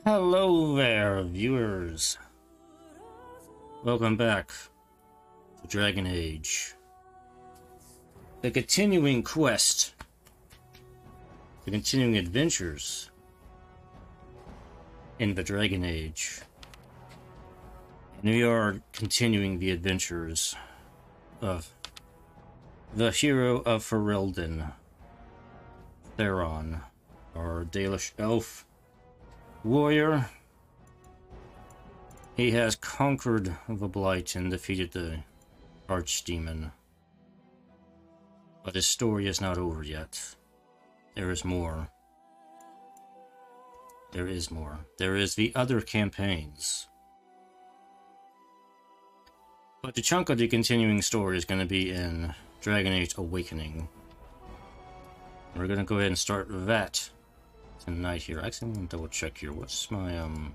Hello there, viewers. Welcome back to Dragon Age. The continuing quest, the continuing adventures in the Dragon Age. And we are continuing the adventures of the hero of Fereldan, Theron, our Dalish elf warrior. He has conquered the Blight and defeated the Archdemon. But his story is not over yet. There is more. There is more. There is the other campaigns. But the chunk of the continuing story is going to be in Dragon Age Awakening. We're going to go ahead and start that tonight here. Actually, I'm going to double check here. What's my, I'm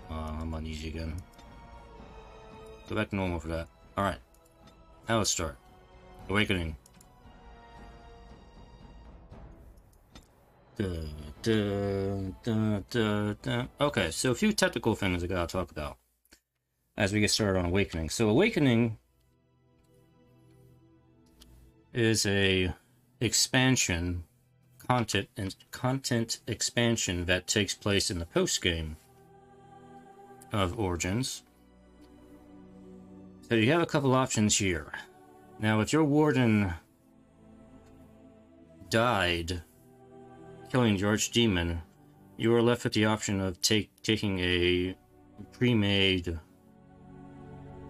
on easy again. Go back to normal for that. Alright. Now let's start. Awakening. Okay, so a few technical things I gotta talk about as we get started on Awakening. So Awakening is a expansion, content expansion that takes place in the post-game of Origins. So you have a couple options here. Now, if your Warden died killing the Archdemon, you are left with the option of taking a pre-made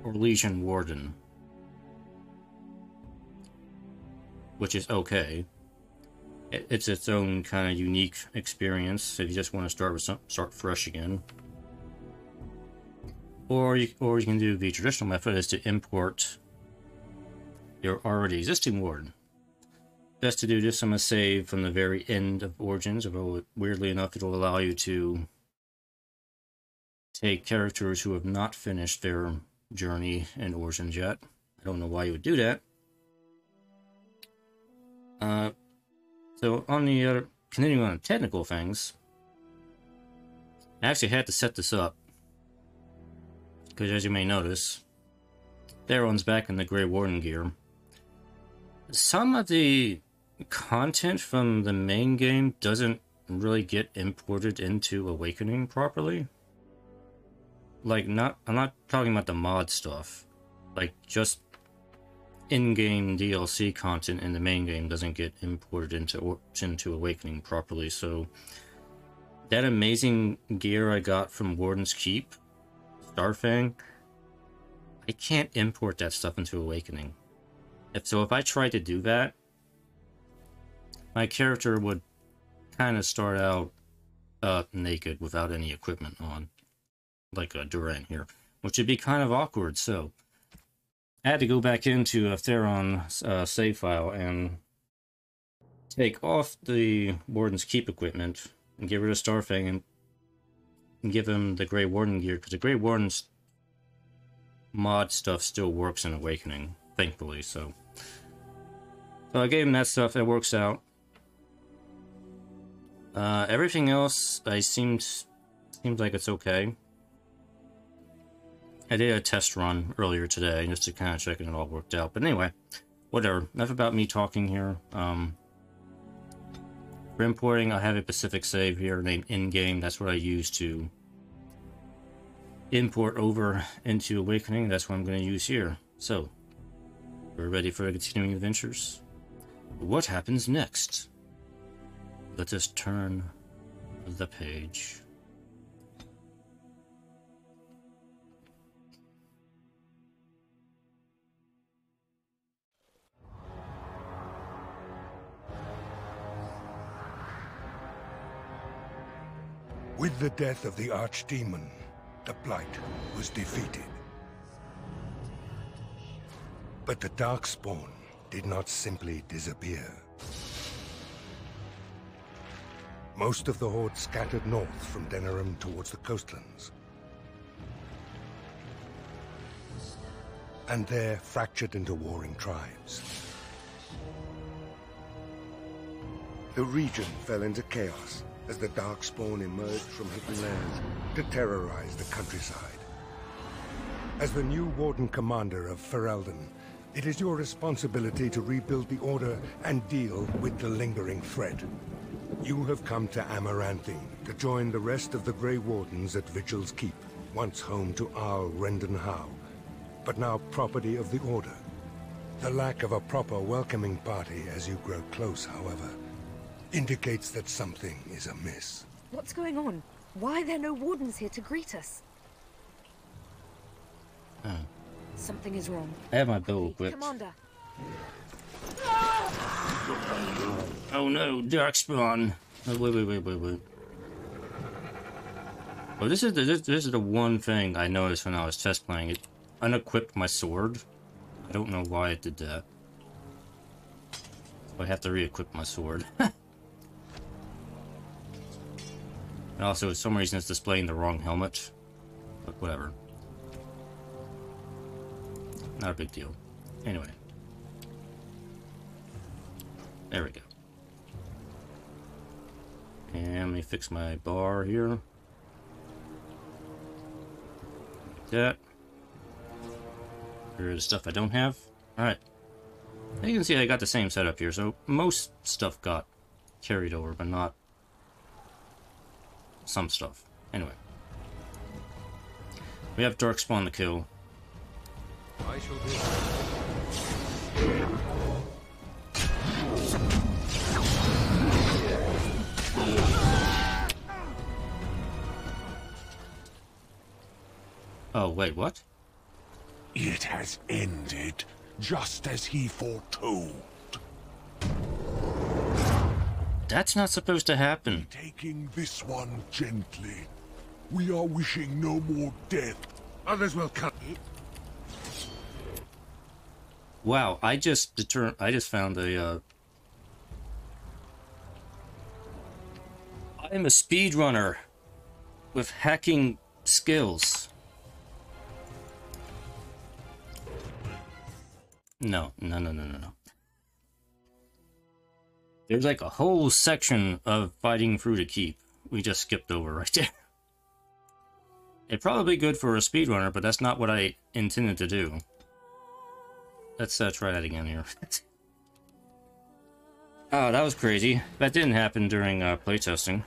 Legion Warden, which is okay. It's its own kind of unique experience if you just want to start fresh again. Or you can do the traditional method, is to import your already existing Warden. Best to do this, I'm going to save from the very end of Origins, although weirdly enough it'll allow you to take characters who have not finished their journey in Origins yet. I don't know why you would do that. So on the other, continuing on the technical things, I actually had to set this up because, as you may notice, Theron's back in the Grey Warden gear. Some of the content from the main game doesn't really get imported into Awakening properly. Like, I'm not talking about the mod stuff. Like, just in-game DLC content in the main game doesn't get imported into Awakening properly. So that amazing gear I got from Warden's Keep, Starfang, I can't import that stuff into Awakening. If I tried to do that, my character would kind of start out naked without any equipment on, like a Duran here, which would be kind of awkward. So I had to go back into a Theron save file and take off the Warden's Keep equipment and get rid of Starfang and give him the Grey Warden gear, because the Grey Warden's mod stuff still works in Awakening, thankfully. So I gave him that stuff. That works out. Everything else seems like it's okay. I did a test run earlier today just to kind of check it all worked out. But anyway, whatever. Enough about me talking here. For importing, I have a specific save here named in-game. That's what I use to import over into Awakening. That's what I'm going to use here. So, we're ready for the continuing adventures. What happens next? Let us turn the page. With the death of the Archdemon, the Blight was defeated. But the Darkspawn did not simply disappear. Most of the Horde scattered north from Denerim towards the coastlands. And there fractured into warring tribes. The region fell into chaos, as the Darkspawn emerged from hidden lairs to terrorize the countryside. As the new Warden Commander of Fereldan, it is your responsibility to rebuild the Order and deal with the lingering threat. You have come to Amaranthine to join the rest of the Grey Wardens at Vigil's Keep, once home to Arl Rendenhau, but now property of the Order. The lack of a proper welcoming party as you grow close, however, indicates that something is amiss. What's going on? Why are there no Wardens here to greet us? Something is wrong. I have my bow equipped. Commander. Oh no, Darkspawn. Oh, wait. Well, this is the one thing I noticed when I was test playing. It unequipped my sword. I don't know why it did that. So I have to re-equip my sword. And also, for some reason, it's displaying the wrong helmet. But whatever. Not a big deal. Anyway. There we go. And let me fix my bar here. Like that. Here's stuff I don't have. Alright. You can see I got the same setup here, so most stuff got carried over, but not some stuff. Anyway. We have Darkspawn to kill. I shall do. Oh, wait, what? It has ended, just as he foretold. That's not supposed to happen. Taking this one gently. We are wishing no more death. Others will cut. Wow, I just found a, I'm a speedrunner with hacking skills. No. There's like a whole section of fighting through the keep. We just skipped over right there. It'd probably be good for a speedrunner, but that's not what I intended to do. Let's try that again here. Oh, that was crazy. That didn't happen during playtesting.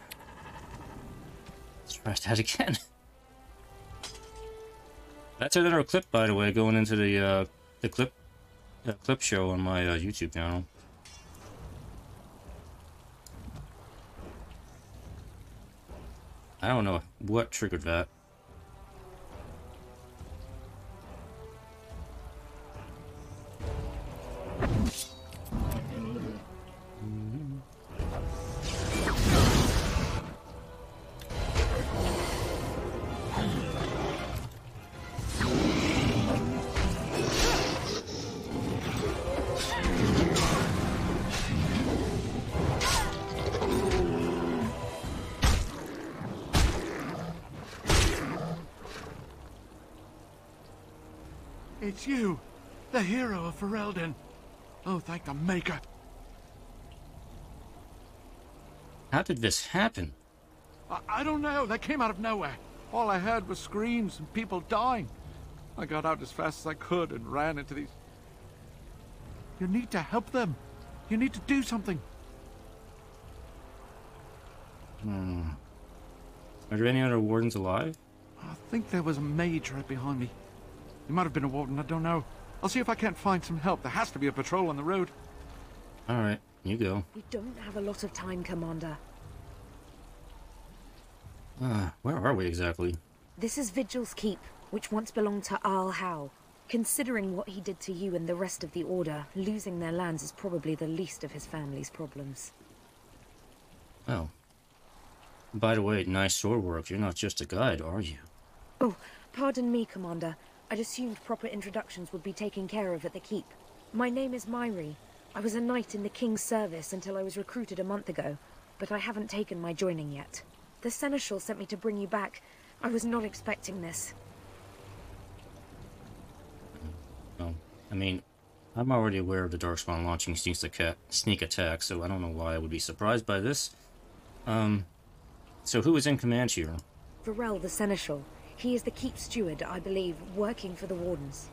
Let's try that again. That's another clip, by the way, going into the clip show on my YouTube channel. I don't know what triggered that. It's you, the hero of Fereldan. Oh, thank the Maker. How did this happen? I don't know. They came out of nowhere. All I heard was screams and people dying. I got out as fast as I could and ran into these... You need to help them. You need to do something. Are there any other wardens alive? I think there was a mage right behind me. He might have been a warden, I don't know. I'll see if I can't find some help. There has to be a patrol on the road. Alright, you go. We don't have a lot of time, Commander. Where are we exactly? This is Vigil's Keep, which once belonged to Arl Howe. Considering what he did to you and the rest of the Order, losing their lands is probably the least of his family's problems. Oh. By the way, nice sword work. You're not just a guide, are you? Oh, pardon me, Commander. I'd assumed proper introductions would be taken care of at the Keep. My name is Myri. I was a knight in the King's service until I was recruited a month ago, but I haven't taken my joining yet. The Seneschal sent me to bring you back. I was not expecting this. Well, I mean, I'm already aware of the Darkspawn launching sneak attack, so I don't know why I would be surprised by this. So who is in command here? Ferel, the seneschal. He is the keep steward, I believe, working for the Wardens.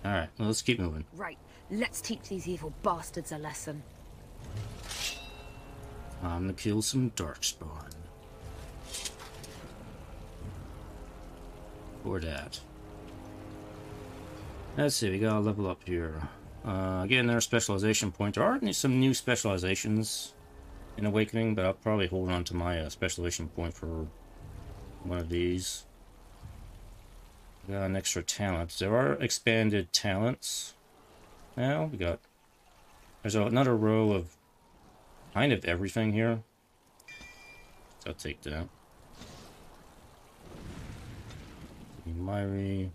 Alright, well, let's keep moving. Right, let's teach these evil bastards a lesson. I'm gonna kill some Darkspawn. For that. Let's see, we gotta level up here. Get another specialization point. There are some new specializations in Awakening, but I'll probably hold on to my specialization point for one of these. Got an extra talent. There are expanded talents now. There's another row of kind of everything here. So I'll take that. Myri.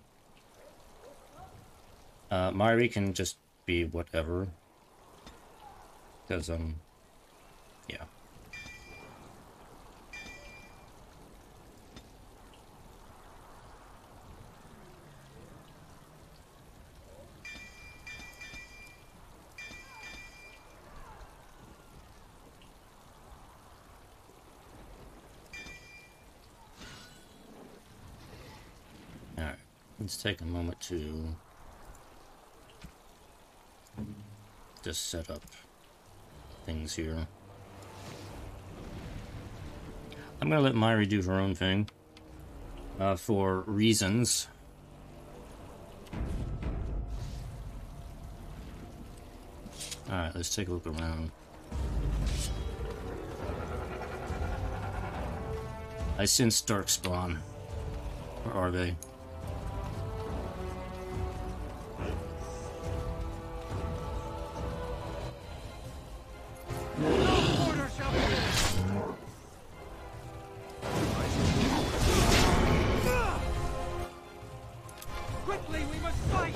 Myri can just be whatever. Because, yeah. Alright, let's take a moment to just set up things here. I'm gonna let Myri do her own thing for reasons. Alright, let's take a look around. I sense Darkspawn. Where are they? Quickly, we must fight!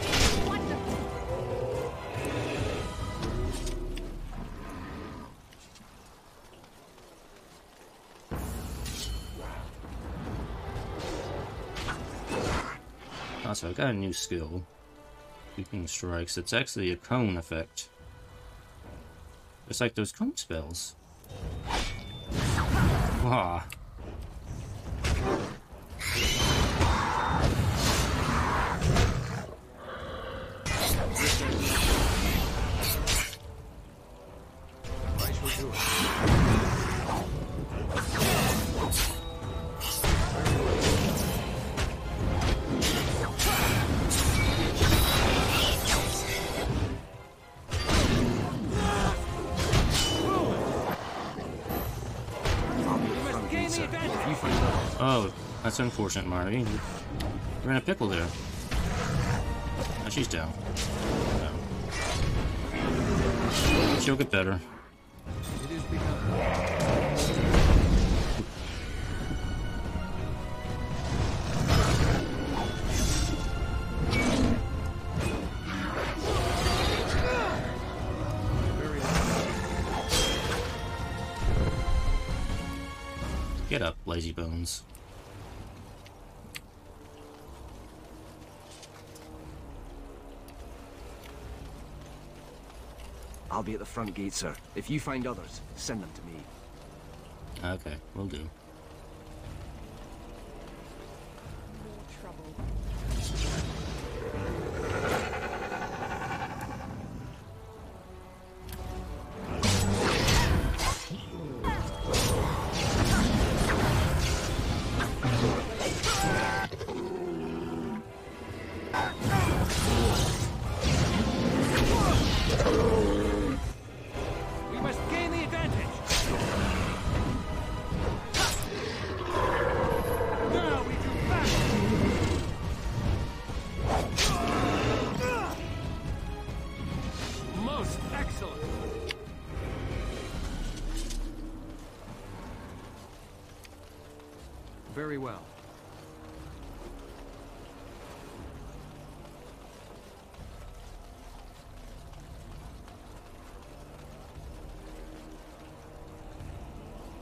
So I got a new skill. Sweeping strikes. It's actually a cone effect. It's like those cone spells. Wow. Oh, that's unfortunate, Myri. You're in a pickle there. Oh, she's down. No. She'll get better. Get up, lazy bones. I'll be at the front gate, sir. If you find others, send them to me. Okay, will do. Very well.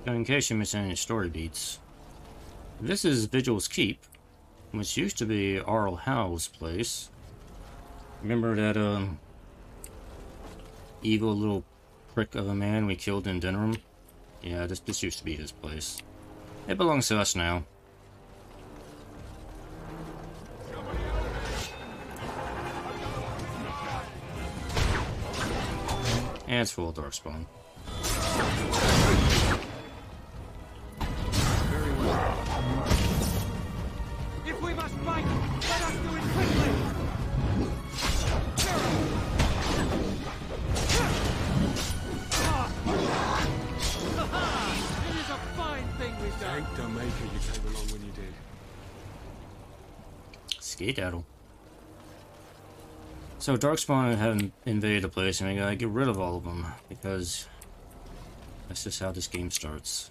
Now, in case you missed any story beats, this is Vigil's Keep, which used to be Arl Howe's place. Remember that evil little prick of a man we killed in Denham? Yeah, this used to be his place. It belongs to us now. And it's full of Darkspawn. Very well. If we must fight, let us do it quickly! It is a fine thing we've done. Thank the Maker you came along when you did. Skedaddle. So Darkspawn haven't invaded the place, and we gotta get rid of all of them, because that's just how this game starts.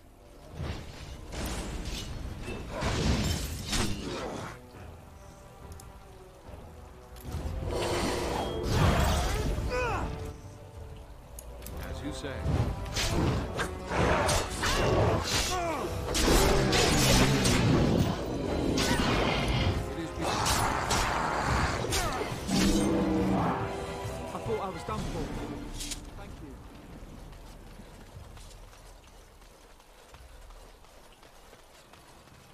As you say. I was done for. Thank you.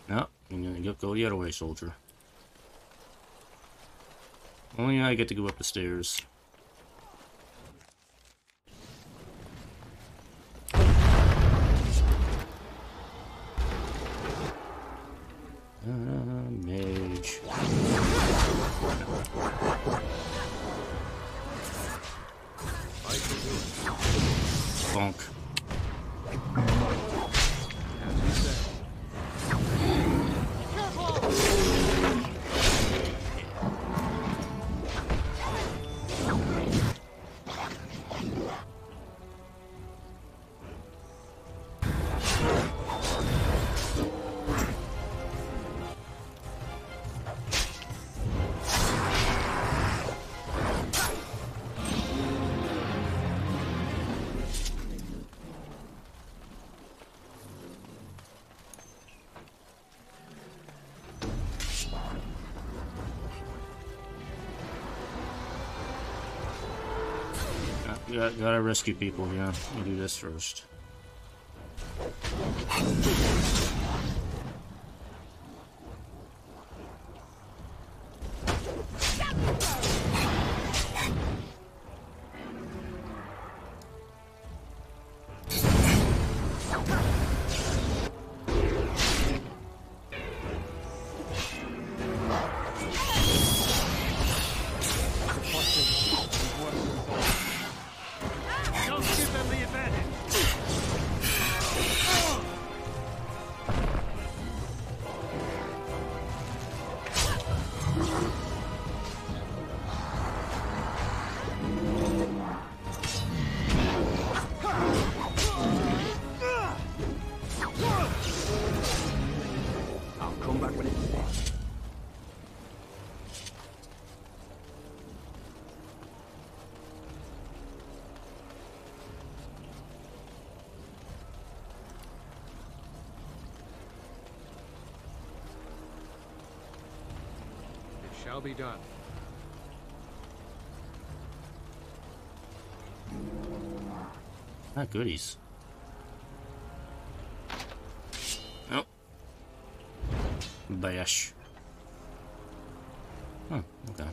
No, you're gonna go the other way, soldier. Only I get to go up the stairs. Mage. Bonk. Gotta rescue people, yeah. You do this first. Shall be done. Ah, goodies. Oh. Bash. Oh, okay.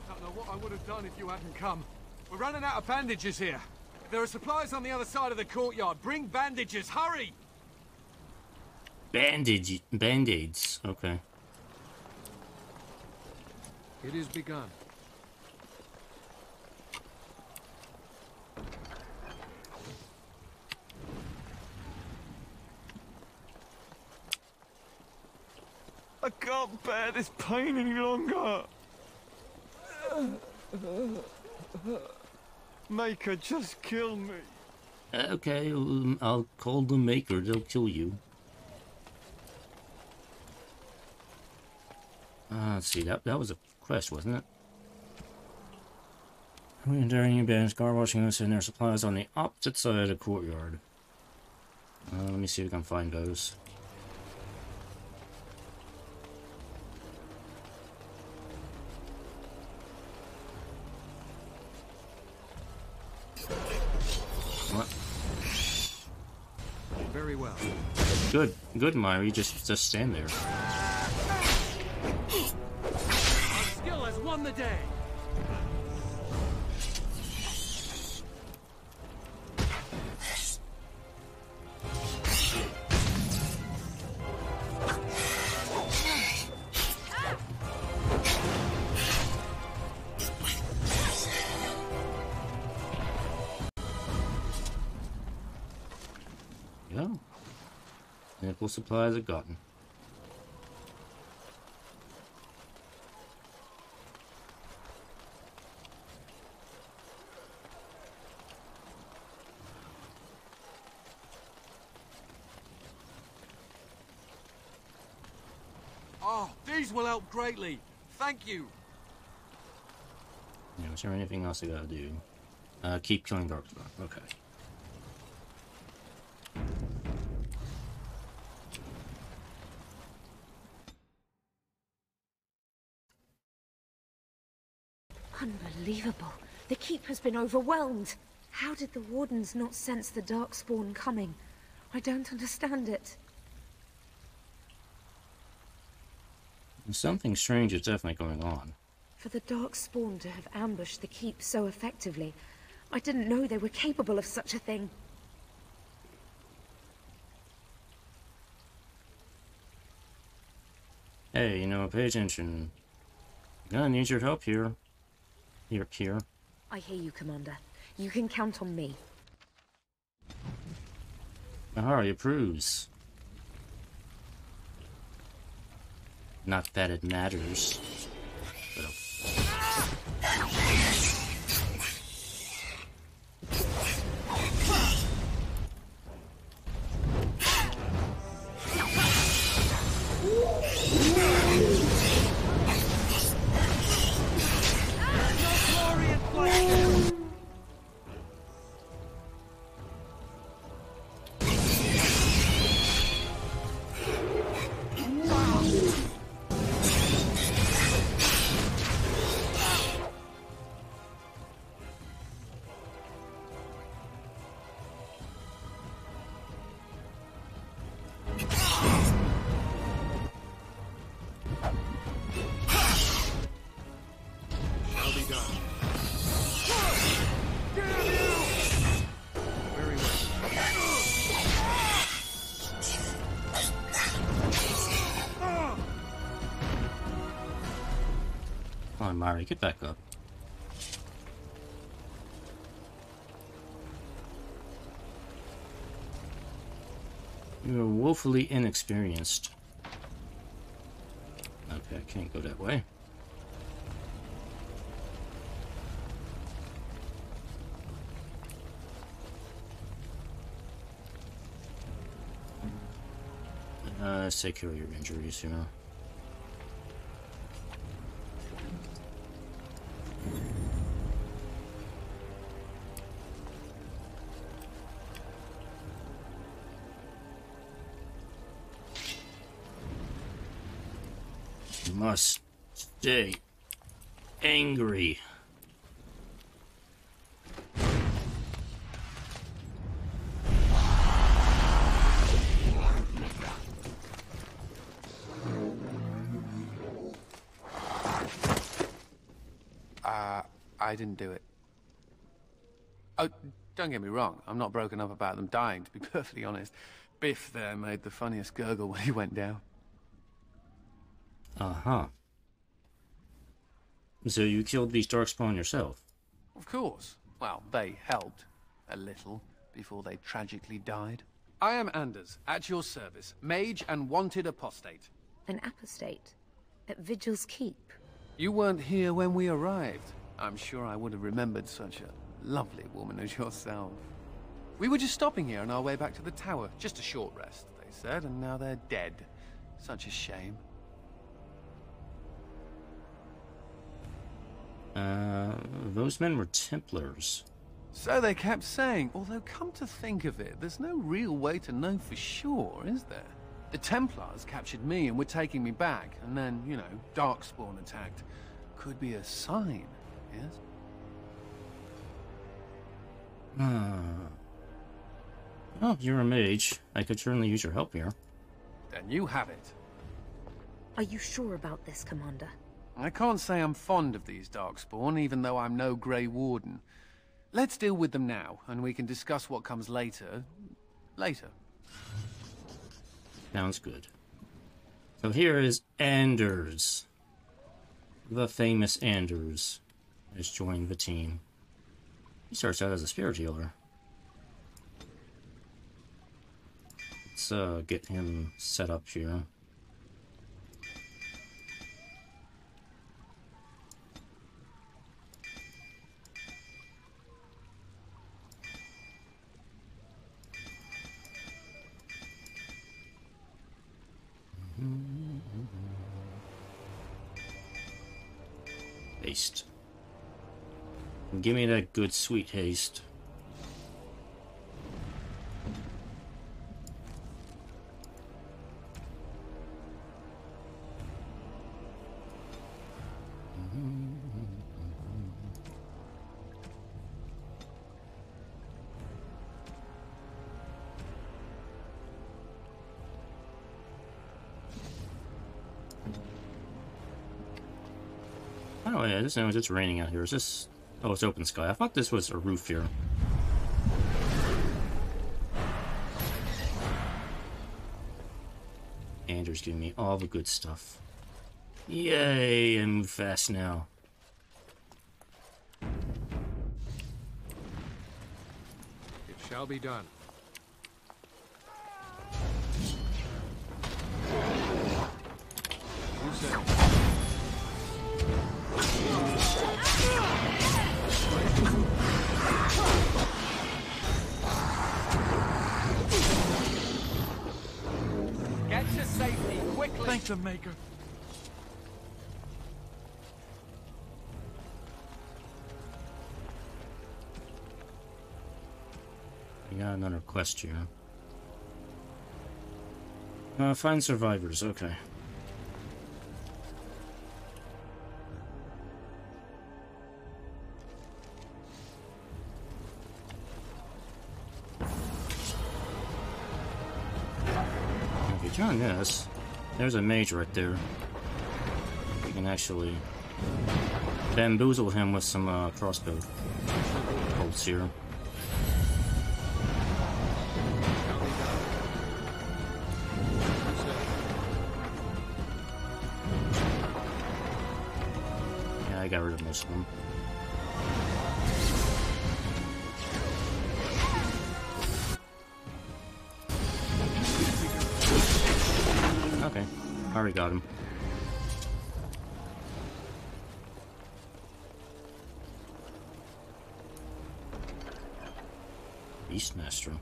Don't know what I would have done if you hadn't come. We're running out of bandages here. There are supplies on the other side of the courtyard. Bring bandages, hurry! Band-aids, okay. It is begun. I can't bear this pain any longer. Maker, just kill me. Okay, I'll call the Maker. They'll kill you. Let's see. That was a quest, wasn't it? We enter any bands, guard watching us and their supplies on the opposite side of the courtyard. Let me see if we can find those. well. Good, Myri. Just stand there. Our skill has won the day. Yeah. Ample supplies are gotten. Oh, these will help greatly. Thank you. Yeah, is there anything else I gotta do? Keep killing Darkspawn. Okay. Unbelievable. The keep has been overwhelmed. How did the Wardens not sense the Darkspawn coming? I don't understand it. Something strange is definitely going on. For the Darkspawn to have ambushed the keep so effectively, I didn't know they were capable of such a thing. Hey, you know, pay attention. I'm gonna need your help here. Here. I hear you, Commander. You can count on me. Ahari approves. Not that it matters. But come on, Myri, get back up. You're woefully inexperienced. Okay, I can't go that way. Let's take care of your injuries, you know. You must stay angry. I didn't do it. Oh, don't get me wrong. I'm not broken up about them dying, to be perfectly honest. Biff there made the funniest gurgle when he went down. Uh-huh. So you killed these Darkspawn yourself? Of course. Well, they helped. A little. Before they tragically died. I am Anders, at your service. Mage and wanted apostate. An apostate? At Vigil's Keep? You weren't here when we arrived. I'm sure I would have remembered such a lovely woman as yourself. We were just stopping here on our way back to the tower. Just a short rest, they said, and now they're dead. Such a shame. Those men were Templars. So they kept saying, although come to think of it, there's no real way to know for sure, is there? The Templars captured me and were taking me back, and then, you know, Darkspawn attacked. Could be a sign, yes? Oh, you're a mage. I could certainly use your help here. Then you have it. Are you sure about this, Commander? I can't say I'm fond of these Darkspawn, even though I'm no Grey Warden. Let's deal with them now, and we can discuss what comes later. Later. Sounds good. So here is Anders. The famous Anders has joined the team. He starts out as a spirit healer. Let's get him set up here. Haste. Give me that good sweet haste. Oh yeah, this is it's raining out here. Is this? Oh, it's open sky. I thought this was a roof here. Anders giving me all the good stuff. Yay! I move fast now. It shall be done. You said. Get to safety, quickly! Thank the Maker. I got another quest here. Find survivors, okay. If you turn this, there's a mage right there. You can actually bamboozle him with some crossbow bolts here. Yeah, I got rid of most of them. Okay, already got him. Beastmaster.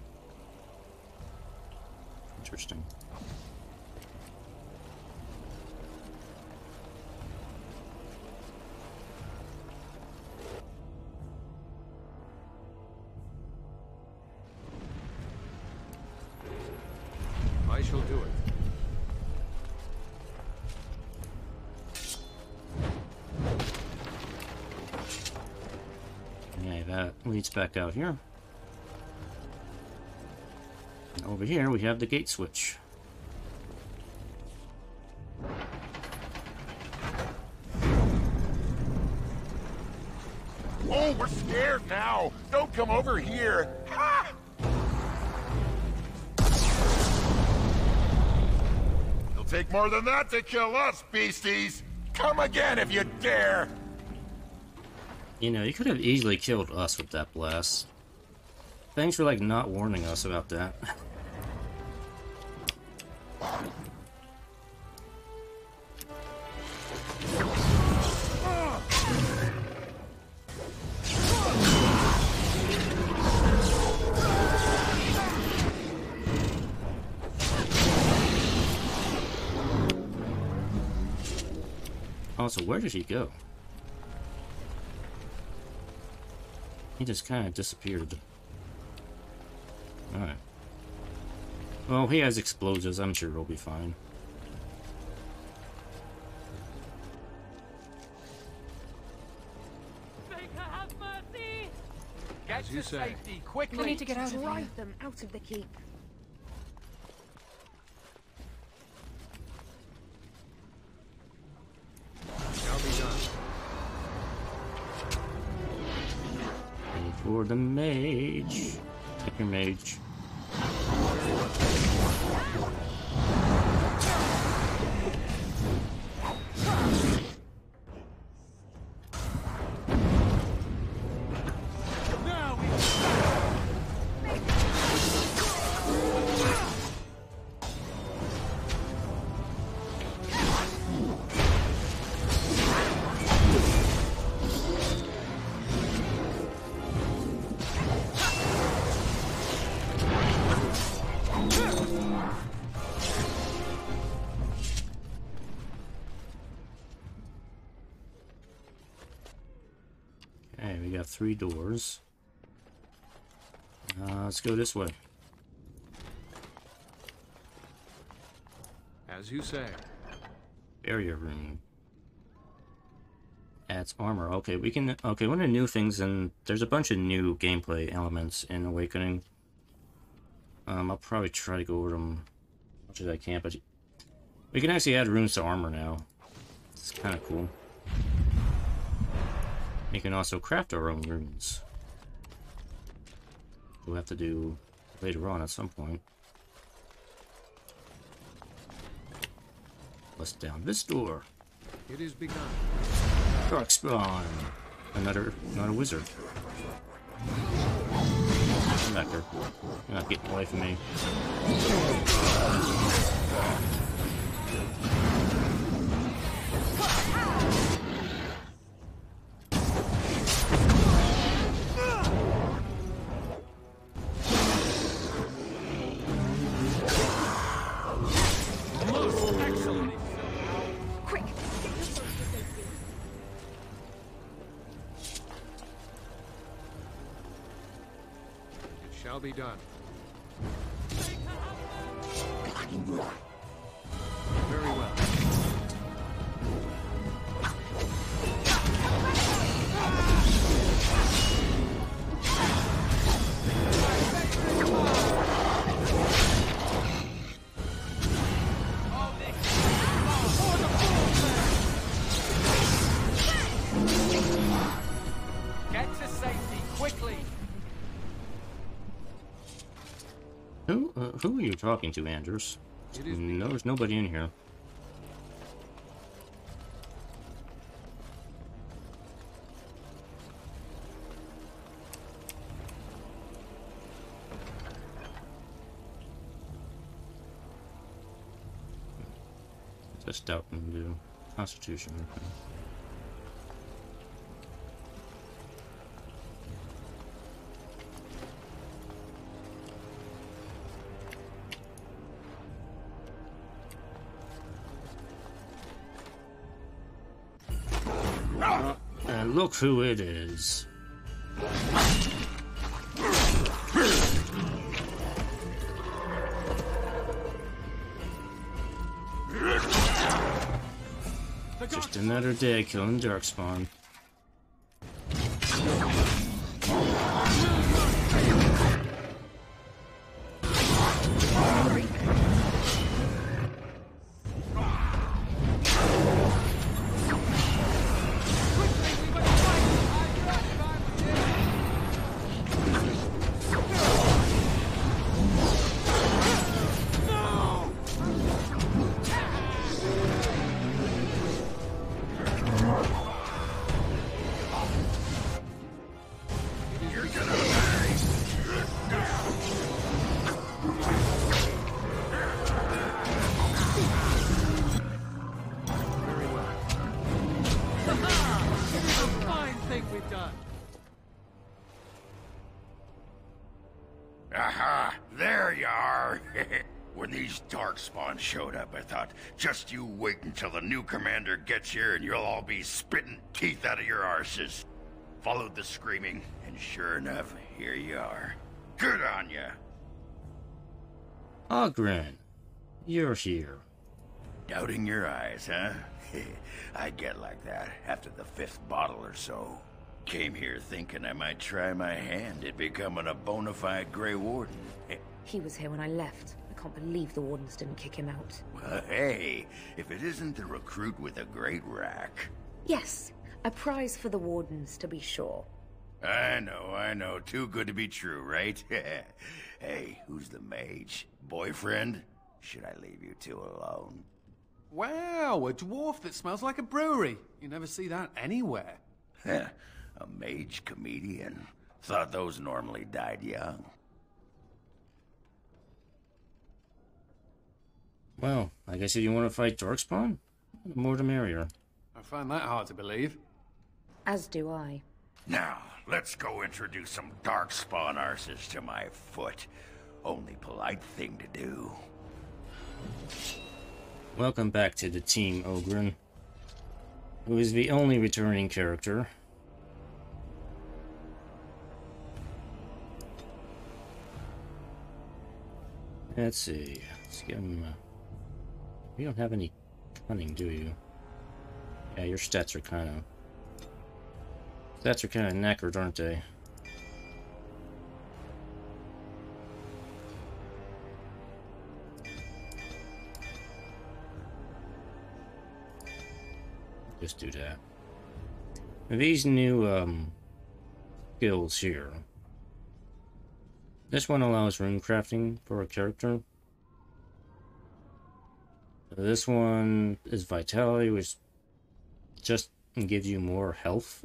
Interesting. I shall do it. Okay, that leads back out here. And over here we have the gate switch. Oh, we're scared now! Don't come over here! Ha! It'll take more than that to kill us, beasties! Come again if you dare! You know, you could have easily killed us with that blast. Thanks for, like, not warning us about that. Also, where did he go? He just kind of disappeared. Alright. Well, he has explosives. I'm sure he'll be fine. Maker, have mercy! Get to safety, quickly! We need to get out of here. Drive them out of the keep. Shall be done. And for the mage. Take your mage. Okay, we got 3 doors. Let's go this way. As you say. Barrier room. Adds armor. Okay, we can. Okay, one of the new things, and there's a bunch of new gameplay elements in Awakening. I'll probably try to go over them as much as I can, but we can actually add runes to armor now. It's kind of cool. We can also craft our own runes. We'll have to do later on at some point. Let's down this door. It is begun. Darkspawn. Another wizard. Come back here. You're not getting away from me. Shall be done. Very well. Get to safety quickly. Who are you talking to, Anders? No, there's nobody in here. Test out and do Constitution. Okay. And look who it is. Just another day killing Darkspawn. Aha! There you are! When these Darkspawn showed up, I thought, just you wait until the new commander gets here and you'll all be spitting teeth out of your arses. Followed the screaming, and sure enough, here you are. Good on ya! Ogren, you're here. Doubting your eyes, huh? I get like that after the 5th bottle or so. Came here thinking I might try my hand at becoming a bona fide Grey Warden. He was here when I left. I can't believe the Wardens didn't kick him out. Well, hey, if it isn't the recruit with a great rack. Yes, a prize for the Wardens, to be sure. I know. Too good to be true, right? Hey, who's the mage? Boyfriend? Should I leave you two alone? Wow, a dwarf that smells like a brewery. You never see that anywhere. Heh, a mage comedian. Thought those normally died young. Well, I guess if you want to fight Darkspawn, the more the merrier. I find that hard to believe. As do I. Now, let's go introduce some Darkspawn arses to my foot. Only polite thing to do. Welcome back to the team, Ogren, who is the only returning character. Let's see. Let's give him. You don't have any cunning, do you? Yeah, your stats are kind of knackered, aren't they? Just do that. These new skills here. This one allows rune crafting for a character. This one is vitality, which just gives you more health.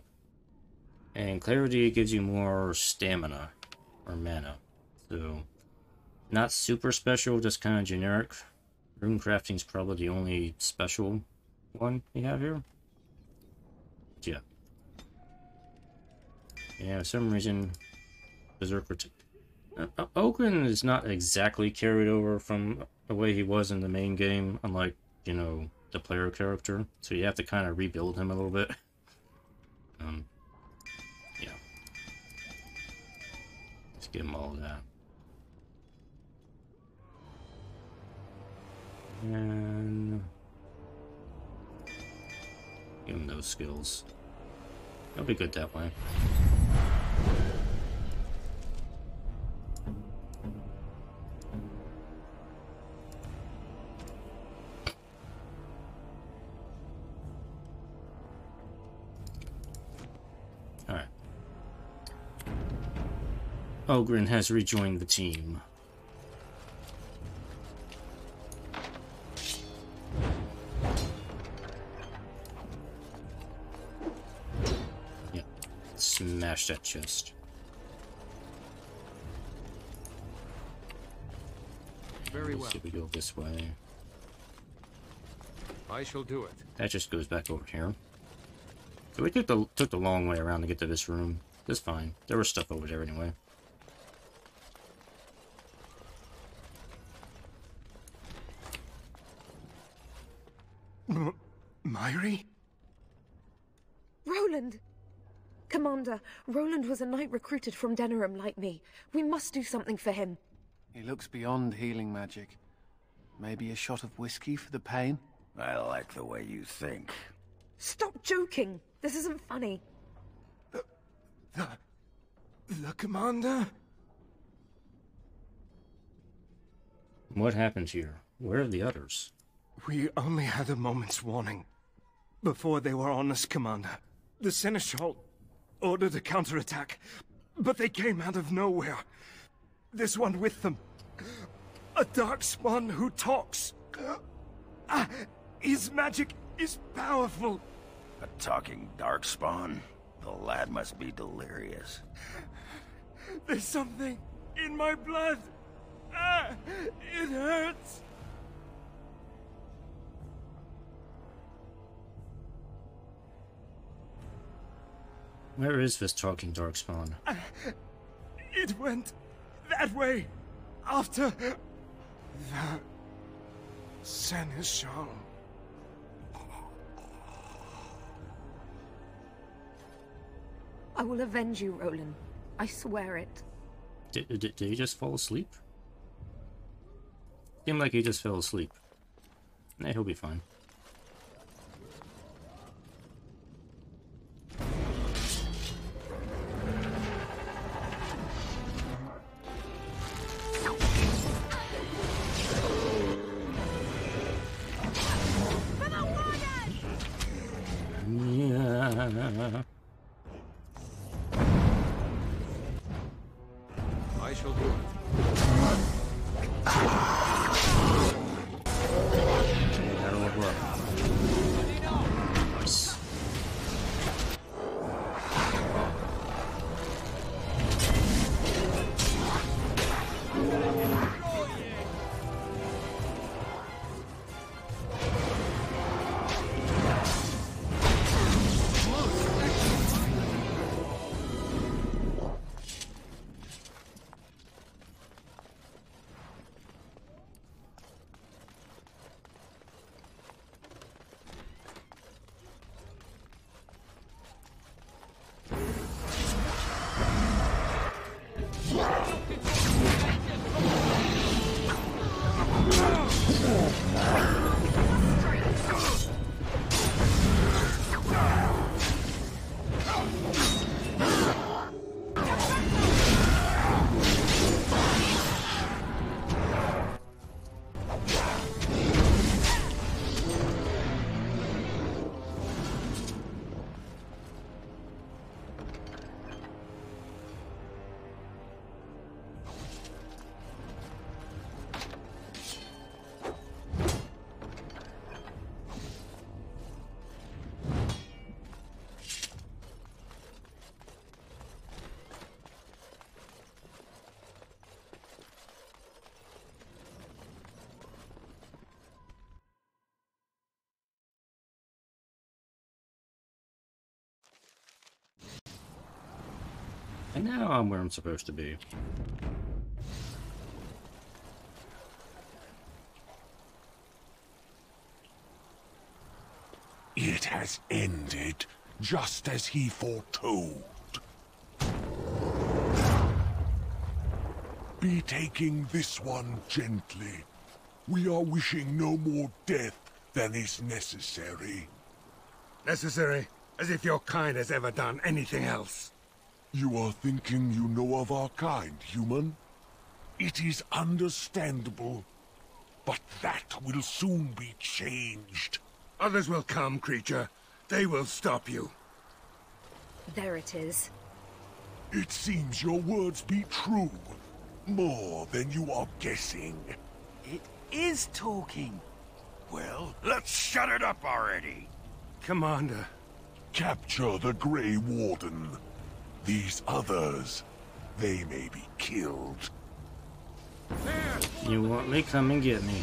And clarity gives you more stamina or mana. So not super special, just kind of generic. Rune crafting is probably the only special one we have here. Yeah. Yeah, for some reason, Berserker. Ogren is not exactly carried over from the way he was in the main game, unlike, you know, the player character. So you have to kind of rebuild him a little bit. Yeah. Let's give him all of that. And give him those skills. That'll be good that way. Alright. Ogren has rejoined the team. Smash that chest. Very well. See if we go this way. I shall do it. That just goes back over here. So we took the long way around to get to this room. That's fine. There was stuff over there anyway. Myri? Roland! Commander, Roland was a knight recruited from Denerim like me. We must do something for him. He looks beyond healing magic. Maybe a shot of whiskey for the pain? I like the way you think. Stop joking! This isn't funny. The commander? What happened here? Where are the others? We only had a moment's warning. Before they were on us, Commander. The Seneschal ordered a counterattack, but they came out of nowhere. There's one with them. A Darkspawn who talks. His magic is powerful. A talking Darkspawn? The lad must be delirious. There's something in my blood. It hurts. Where is this talking Darkspawn? It went that way after the Seneschal. I will avenge you, Roland. I swear it. Did he just fall asleep? Seemed like he just fell asleep. Nah, he'll be fine. I shall do it. That'll work. Nice. And now I'm where I'm supposed to be. It has ended, just as he foretold. Be taking this one gently. We are wishing no more death than is necessary. Necessary? As if your kind has ever done anything else. You are thinking you know of our kind, human? It is understandable, but that will soon be changed. Others will come, creature. They will stop you. There it is. It seems your words be true. More than you are guessing. It is talking. Well, let's shut it up already. Commander. Capture the Grey Warden. These others, they may be killed. You want me? Come and get me.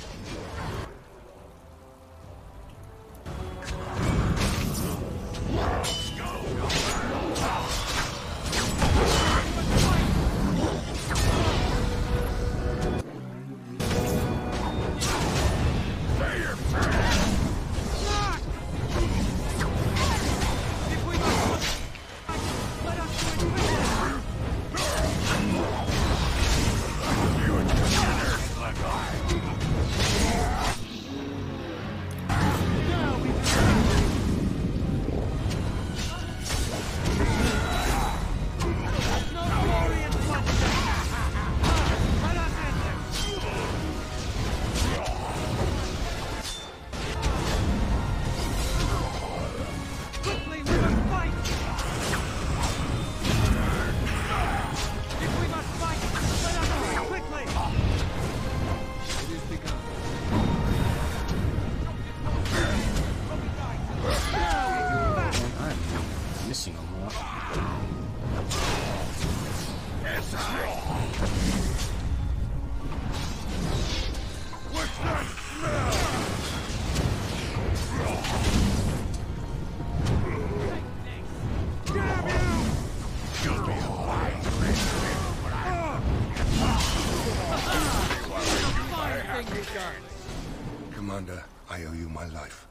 Commander, I owe you my life.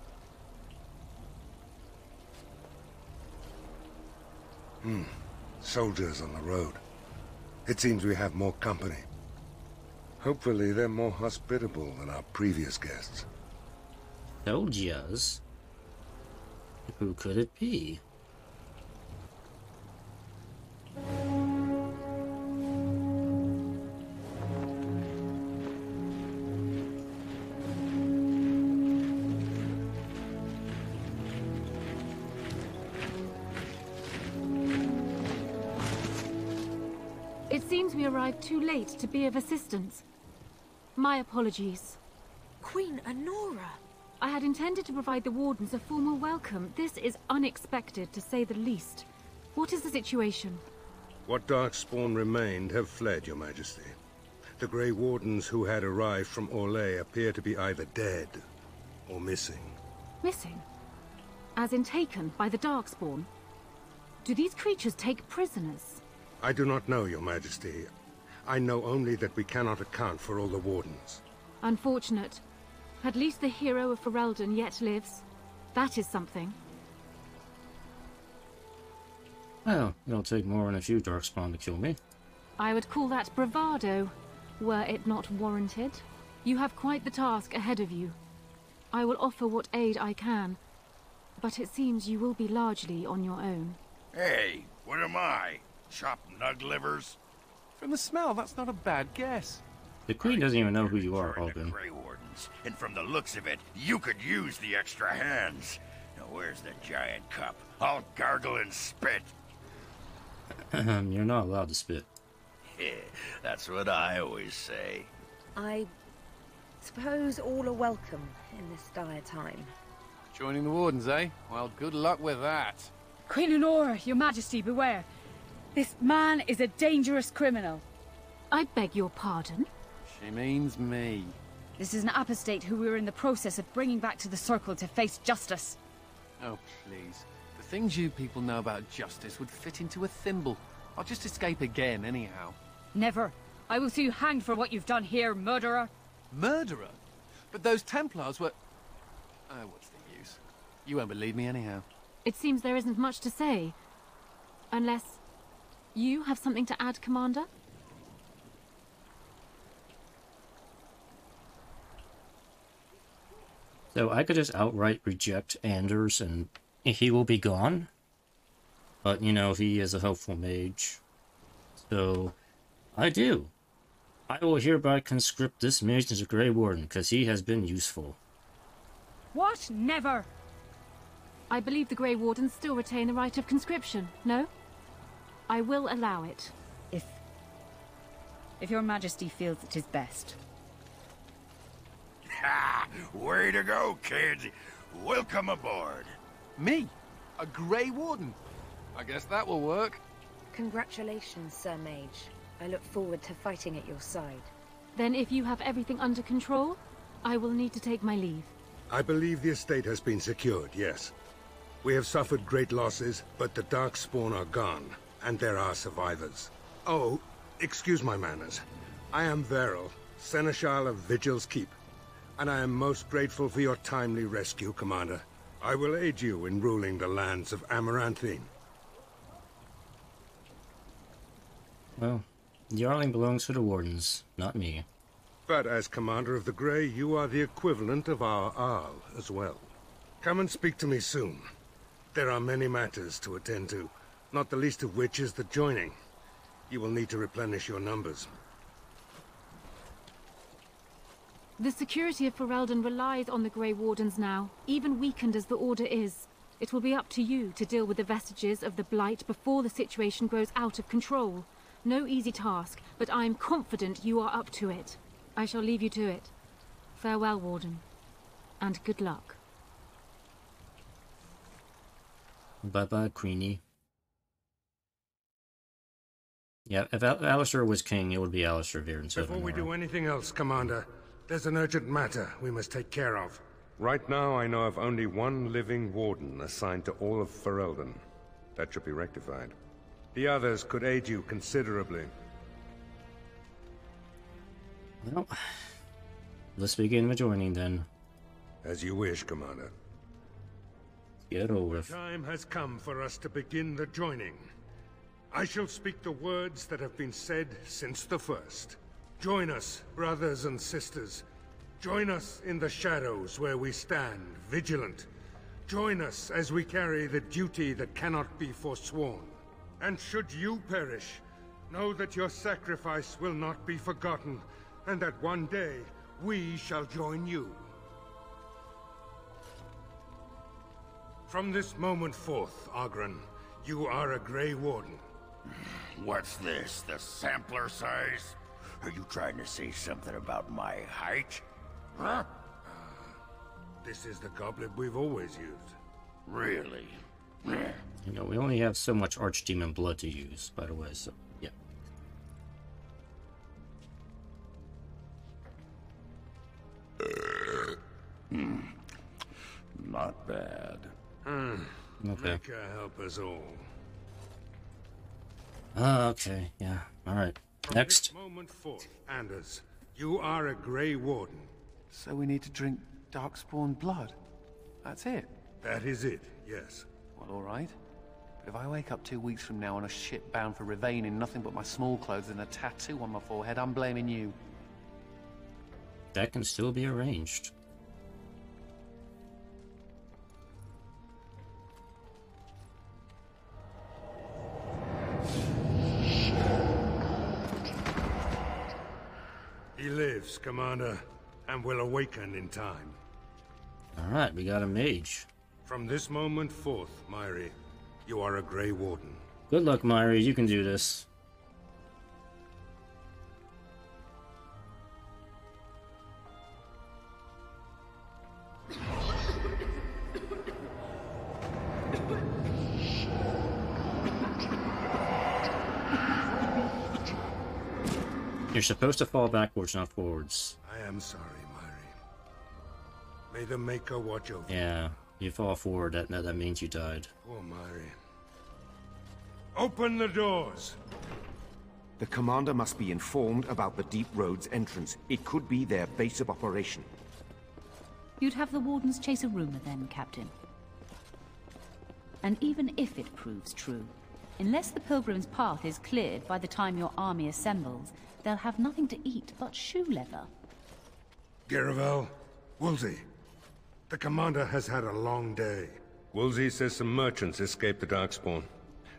Soldiers on the road. It seems we have more company. Hopefully they're more hospitable than our previous guests. Soldiers? Who could it be? seems we arrived too late to be of assistance. My apologies. Queen Honora! I had intended to provide the Wardens a formal welcome. This is unexpected, to say the least. What is the situation? What Darkspawn remained have fled, Your Majesty. The Grey Wardens who had arrived from Orlais appear to be either dead or missing. Missing? As in taken by the Darkspawn? Do these creatures take prisoners? I do not know, Your Majesty. I know only that we cannot account for all the Wardens. Unfortunate. At least the hero of Fereldan yet lives. That is something. Well, it'll take more than a few Darkspawn to kill me. I would call that bravado, were it not warranted. You have quite the task ahead of you. I will offer what aid I can, but it seems you will be largely on your own. Hey, what am I? Chopped nug livers? From the smell, that's not a bad guess. The Queen doesn't even know who you are, Join the Hogan. Grey Wardens, and from the looks of it, you could use the extra hands. Now where's the giant cup? I'll gargle and spit. You're not allowed to spit. That's what I always say. I suppose all are welcome in this dire time. Joining the Wardens, eh? Well, good luck with that. Queen Honora, your majesty, beware. This man is a dangerous criminal. I beg your pardon? She means me. This is an apostate who we are in the process of bringing back to the Circle to face justice. Oh, please. The things you people know about justice would fit into a thimble. I'll just escape again, anyhow. Never. I will see you hanged for what you've done here, murderer. Murderer? But those Templars were... Oh, what's the use? You won't believe me anyhow. It seems there isn't much to say. Unless... you have something to add, Commander? So I could just outright reject Anders and he will be gone. But, you know, he is a helpful mage. So, I do. I will hereby conscript this mage as a Grey Warden, because he has been useful. What? Never! I believe the Grey Wardens still retain the right of conscription, no? I will allow it. If your majesty feels it is best. Ha! Way to go, kids! Welcome aboard. Me? A Grey Warden? I guess that will work. Congratulations, Sir Mage. I look forward to fighting at your side. Then if you have everything under control, I will need to take my leave. I believe the estate has been secured, yes. We have suffered great losses, but the Darkspawn are gone, and there are survivors. Oh, excuse my manners. I am Veril, Seneschal of Vigil's Keep, and I am most grateful for your timely rescue, Commander. I will aid you in ruling the lands of Amaranthine. Well, the Arling belongs to the Wardens, not me. But as Commander of the Grey, you are the equivalent of our Arl as well. Come and speak to me soon. There are many matters to attend to, not the least of which is the joining. You will need to replenish your numbers. The security of Fereldan relies on the Grey Wardens now, even weakened as the Order is. It will be up to you to deal with the vestiges of the Blight before the situation grows out of control. No easy task, but I am confident you are up to it. I shall leave you to it. Farewell, Warden, and good luck. Bye-bye, Queenie. Yeah, if Alistair was king, it would be Alistair Veer and Before we do anything else, Commander, there's an urgent matter we must take care of. Right now, I know of only one living Warden assigned to all of Fereldan. That should be rectified. The others could aid you considerably. Well, let's begin the joining then. As you wish, Commander. Get over The it. time has come for us to begin the joining. I shall speak the words that have been said since the first. Join us, brothers and sisters. Join us in the shadows where we stand, vigilant. Join us as we carry the duty that cannot be forsworn. And should you perish, know that your sacrifice will not be forgotten, and that one day we shall join you. From this moment forth, Oghren, you are a Grey Warden. What's this, the sampler size? Are you trying to say something about my height? Huh? This is the goblet we've always used. Really? You know, we only have so much archdemon blood to use, by the way, so, yeah. Not bad. Okay. Make her help us all. Okay, yeah, alright. Next. From this moment forth, Anders, you are a Grey Warden. So we need to drink Darkspawn blood? That's it? That is it, yes. Well, alright. But if I wake up 2 weeks from now on a ship bound for Ravane in nothing but my small clothes and a tattoo on my forehead, I'm blaming you. That can still be arranged. He lives, Commander, and will awaken in time. Alright, we got a mage. From this moment forth, Myri, you are a Grey Warden. Good luck, Myri, you can do this. You're supposed to fall backwards, not forwards. I am sorry, Myri. May the Maker watch over you. Yeah, you fall forward, that means you died. Poor Myri. Open the doors! The commander must be informed about the Deep Road's entrance. It could be their base of operation. You'd have the Wardens chase a rumor then, Captain. And even if it proves true, unless the Pilgrim's path is cleared by the time your army assembles, they'll have nothing to eat but shoe leather. Garavel, Woolsey, the commander has had a long day. Woolsey says some merchants escaped the Darkspawn.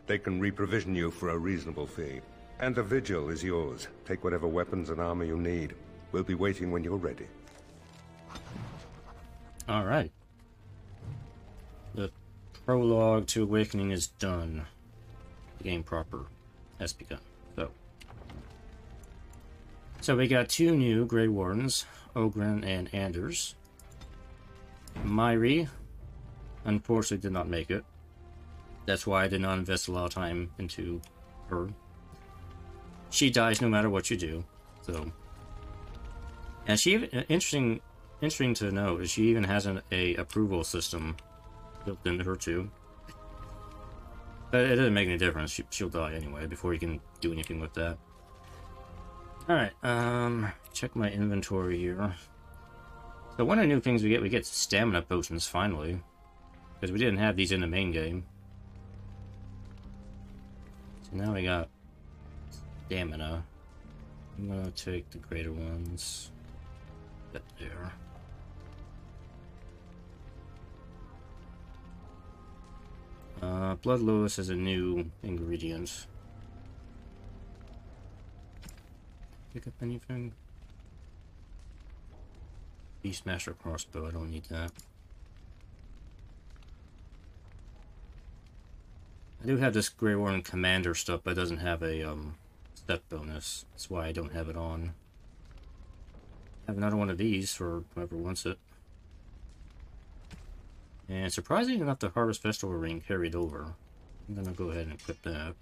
They can reprovision you for a reasonable fee. And the vigil is yours. Take whatever weapons and armor you need. We'll be waiting when you're ready. Alright. The prologue to Awakening is done. The game proper has begun. So we got two new Grey Wardens, Ogren and Anders. Myri, unfortunately, did not make it. That's why I did not invest a lot of time into her. She dies no matter what you do. So, and she interesting to note is she even has a approval system built into her too. But it doesn't make any difference. She'll die anyway before you can do anything with that. Alright, check my inventory here. So one of the new things we get stamina potions finally. Because we didn't have these in the main game. So now we got stamina. I'm gonna take the greater ones. Get there. Blood Lewis is a new ingredient. Pick up anything? Beastmaster crossbow, I don't need that. I do have this Grey Warden commander stuff, but it doesn't have a step bonus. That's why I don't have it on. I have another one of these for whoever wants it. And surprisingly enough, the Harvest Festival ring carried over. I'm gonna go ahead and equip that.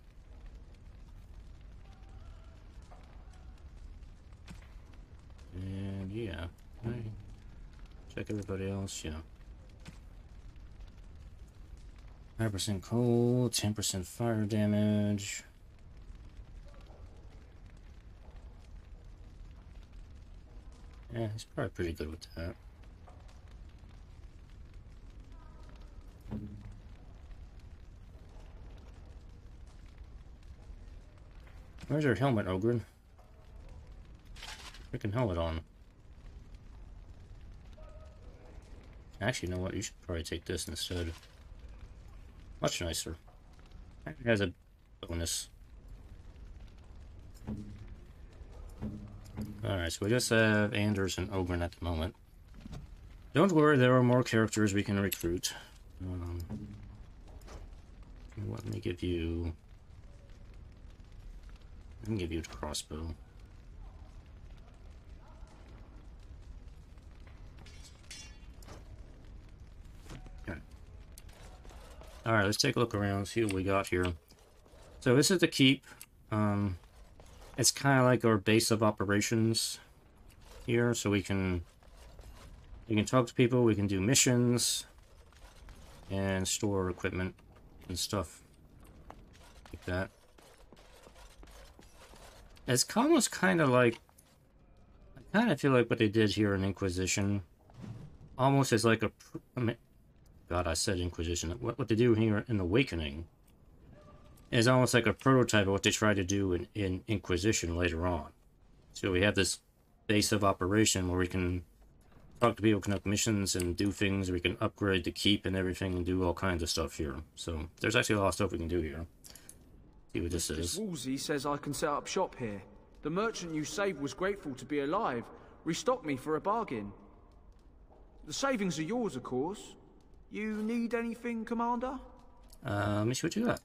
And yeah, check everybody else, yeah. 5% cold, 10% fire damage. Yeah, he's probably pretty good with that. Where's your helmet, Ogren? Freaking helmet on. Actually, you know what? You should probably take this instead. Much nicer. It has a bonus. Alright, so we just have Anders and Ogren at the moment. Don't worry, there are more characters we can recruit. Let me give you I can give you the crossbow. Alright, let's take a look around, see what we got here. So this is the keep. It's kind of like our base of operations here, so we can talk to people, we can do missions, and store equipment and stuff like that. It's almost kind of like, I kind of feel like what they did here in Inquisition, almost as like a, God, I said Inquisition. What they do here in Awakening is almost like a prototype of what they try to do in Inquisition later on. So we have this base of operation where we can talk to people, conduct missions, and do things. We can upgrade the keep and everything and do all kinds of stuff here. So there's actually a lot of stuff we can do here. See what this is. Wolsey says I can set up shop here. The merchant you saved was grateful to be alive. Restocked me for a bargain. The savings are yours, of course. You need anything, Commander? Let me see what you got.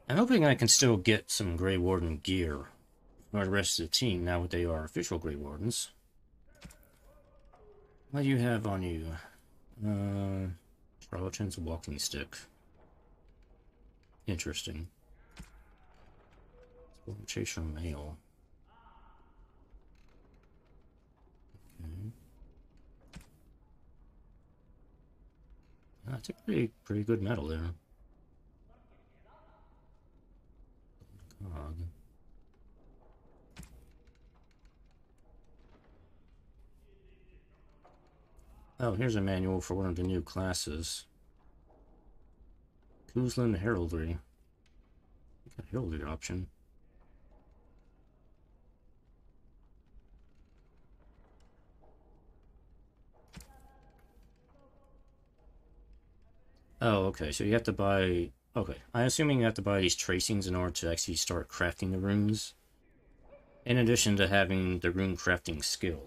I'm hoping I can still get some Grey Warden gear for the rest of the team now that they are official Grey Wardens. What do you have on you? Charlatan's walking stick. Interesting. Chaser mail. Okay. That's a pretty good medal there. God. Oh, here's a manual for one of the new classes. Kuzlin Heraldry. Got a heraldry option. Oh, okay, so you have to buy... Okay, I'm assuming you have to buy these tracings in order to actually start crafting the runes. In addition to having the rune crafting skill.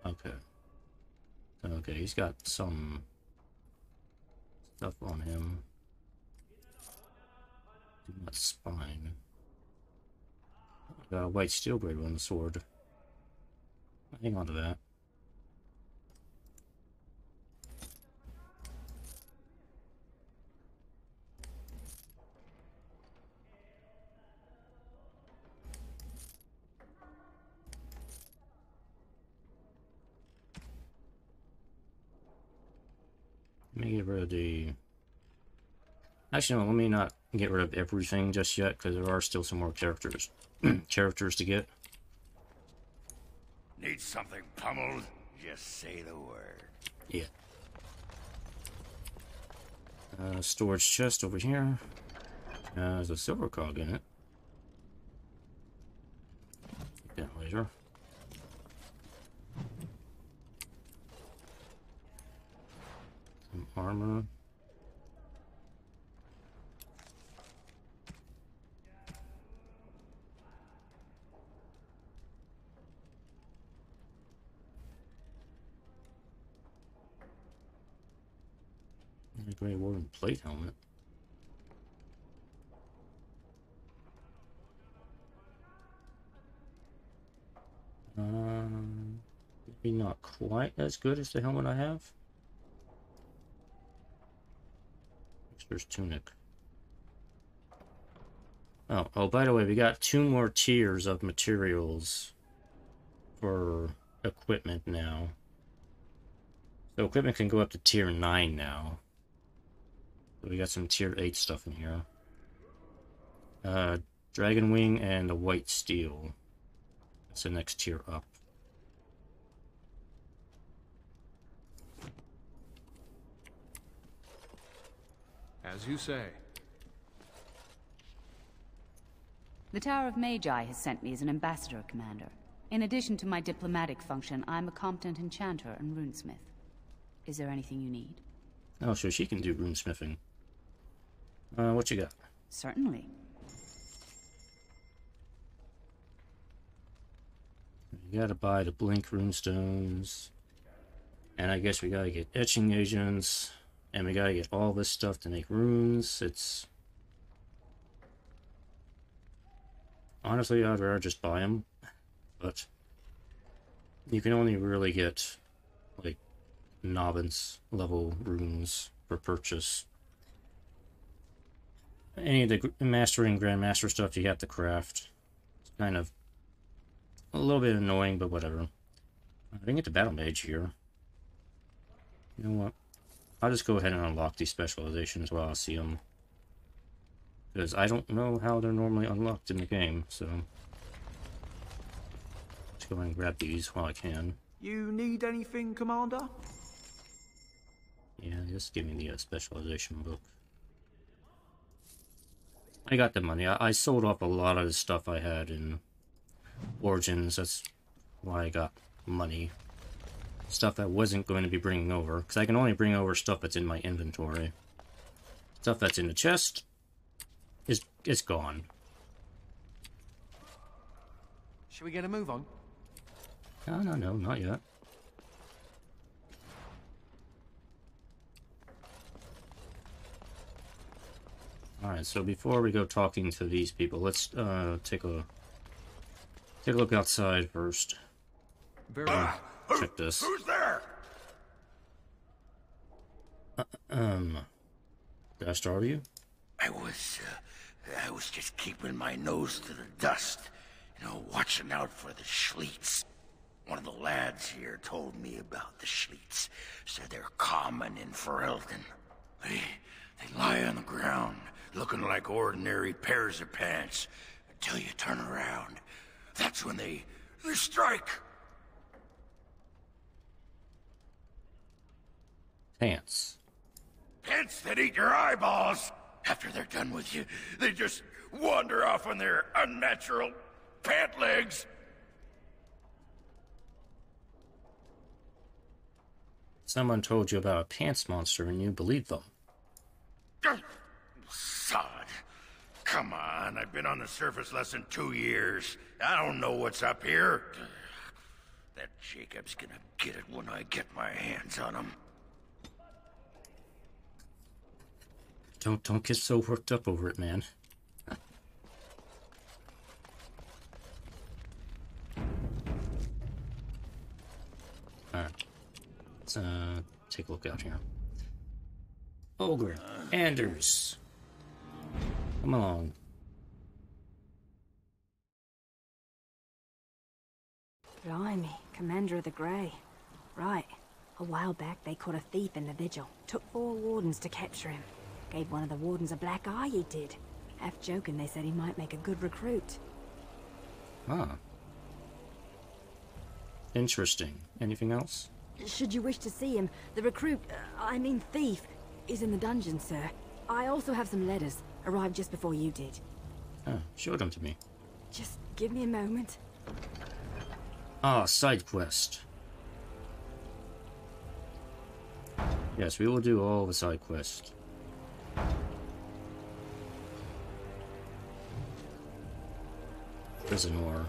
Okay. Okay, he's got some stuff on him. Do not spine. Got a white steel grade on the sword. Hang on to that. Let me get rid of the... Actually, no, let me not get rid of everything just yet, because there are still some more characters to get. Need something pummeled? Just say the word. Yeah. Storage chest over here. There's a silver cog in it. Get that later. Some armor. And a Grey Warden plate helmet. Maybe not quite as good as the helmet I have. There's tunic. Oh, by the way, we got 2 more tiers of materials for equipment now. So equipment can go up to tier 9 now. So we got some tier 8 stuff in here. Dragon Wing and the White Steel. That's the next tier up. As you say. The Tower of Magi has sent me as an ambassador, Commander. In addition to my diplomatic function, I'm a competent enchanter and runesmith. Is there anything you need? Oh, so she can do runesmithing. What you got? Certainly. You gotta buy the blink runestones. And I guess we gotta get etching agents. And we gotta get all this stuff to make runes. It's... Honestly, I'd rather just buy them. But you can only really get, like, novice level runes for purchase. Any of the Master and Grandmaster stuff you have to craft. It's kind of a little bit annoying, but whatever. I didn't get the Battle Mage here. You know what? I'll just go ahead and unlock these specializations while I see them. Because I don't know how they're normally unlocked in the game, so... Let's go ahead and grab these while I can. You need anything, Commander? Yeah, just give me the specialization book. I got the money. I sold off a lot of the stuff I had in Origins. That's why I got money. Stuff I wasn't going to be bringing over. Because I can only bring over stuff that's in my inventory. Stuff that's in the chest is gone. Should we get a move on? No, not yet. Alright, so before we go talking to these people, let's take a look outside first. Check this. Who's there? Did I startle you? I was just keeping my nose to the dust, you know, watching out for the Schleets. One of the lads here told me about the Schleets. Said they're common in Fereldan. They lie on the ground, looking like ordinary pairs of pants, until you turn around. That's when they strike. Pants. Pants that eat your eyeballs. After they're done with you, they just wander off on their unnatural pant legs. Someone told you about a pants monster and you believed them. Sod. Come on, I've been on the surface less than 2 years. I don't know what's up here. That Jacob's gonna get it when I get my hands on him. Don't get so worked up over it, man. Alright. Let's take a look out here. Ogre. Anders. Come along. Blimey, Commander of the Grey. Right. A while back they caught a thief in the vigil. Took 4 wardens to capture him. Gave one of the wardens a black eye, he did. Half joking, they said he might make a good recruit. Ah. Interesting. Anything else? Should you wish to see him, the recruit, I mean thief, is in the dungeon, sir. I also have some letters. Arrived just before you did. Ah, show them to me. Just give me a moment. Ah, side quest. Yes, we will do all the side quests. Prisoner.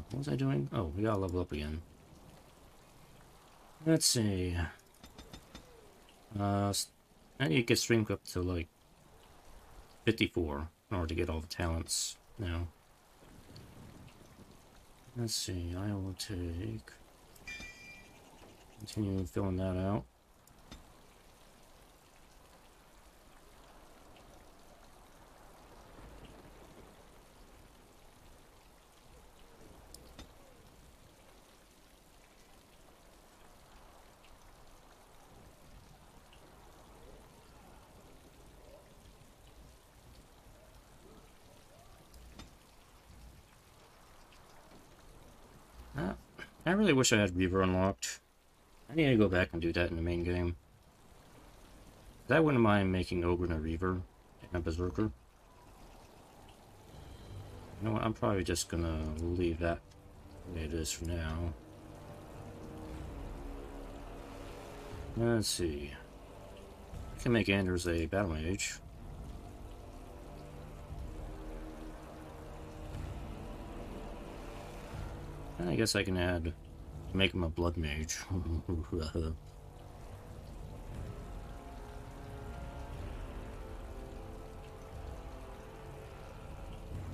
What was I doing? Oh, we gotta level up again. Let's see. I need to get strength up to like 54 in order to get all the talents now. Let's see, I will continue filling that out. I really wish I had Reaver unlocked. I need to go back and do that in the main game. I wouldn't mind making Ogre and a Reaver and a Berserker. You know what, I'm probably just gonna leave that the way it is for now. Let's see. I can make Anders a Battle Mage. I guess I can make him a blood mage.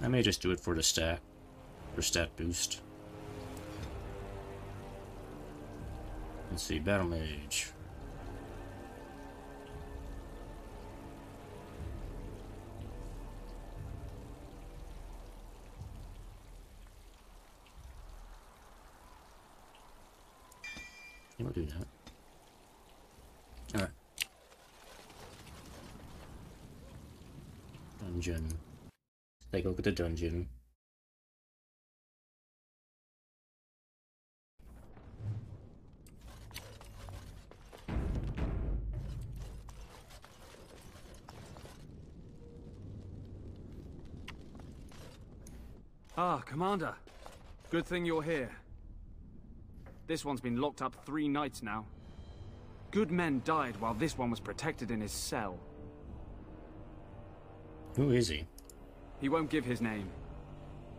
I may just do it for the stat boost. Let's see, battle mage. We'll do that. Alright. Dungeon. Take a look at the dungeon. Ah, Commander. Good thing you're here. This one's been locked up 3 nights now. Good men died while this one was protected in his cell. Who is he? He won't give his name.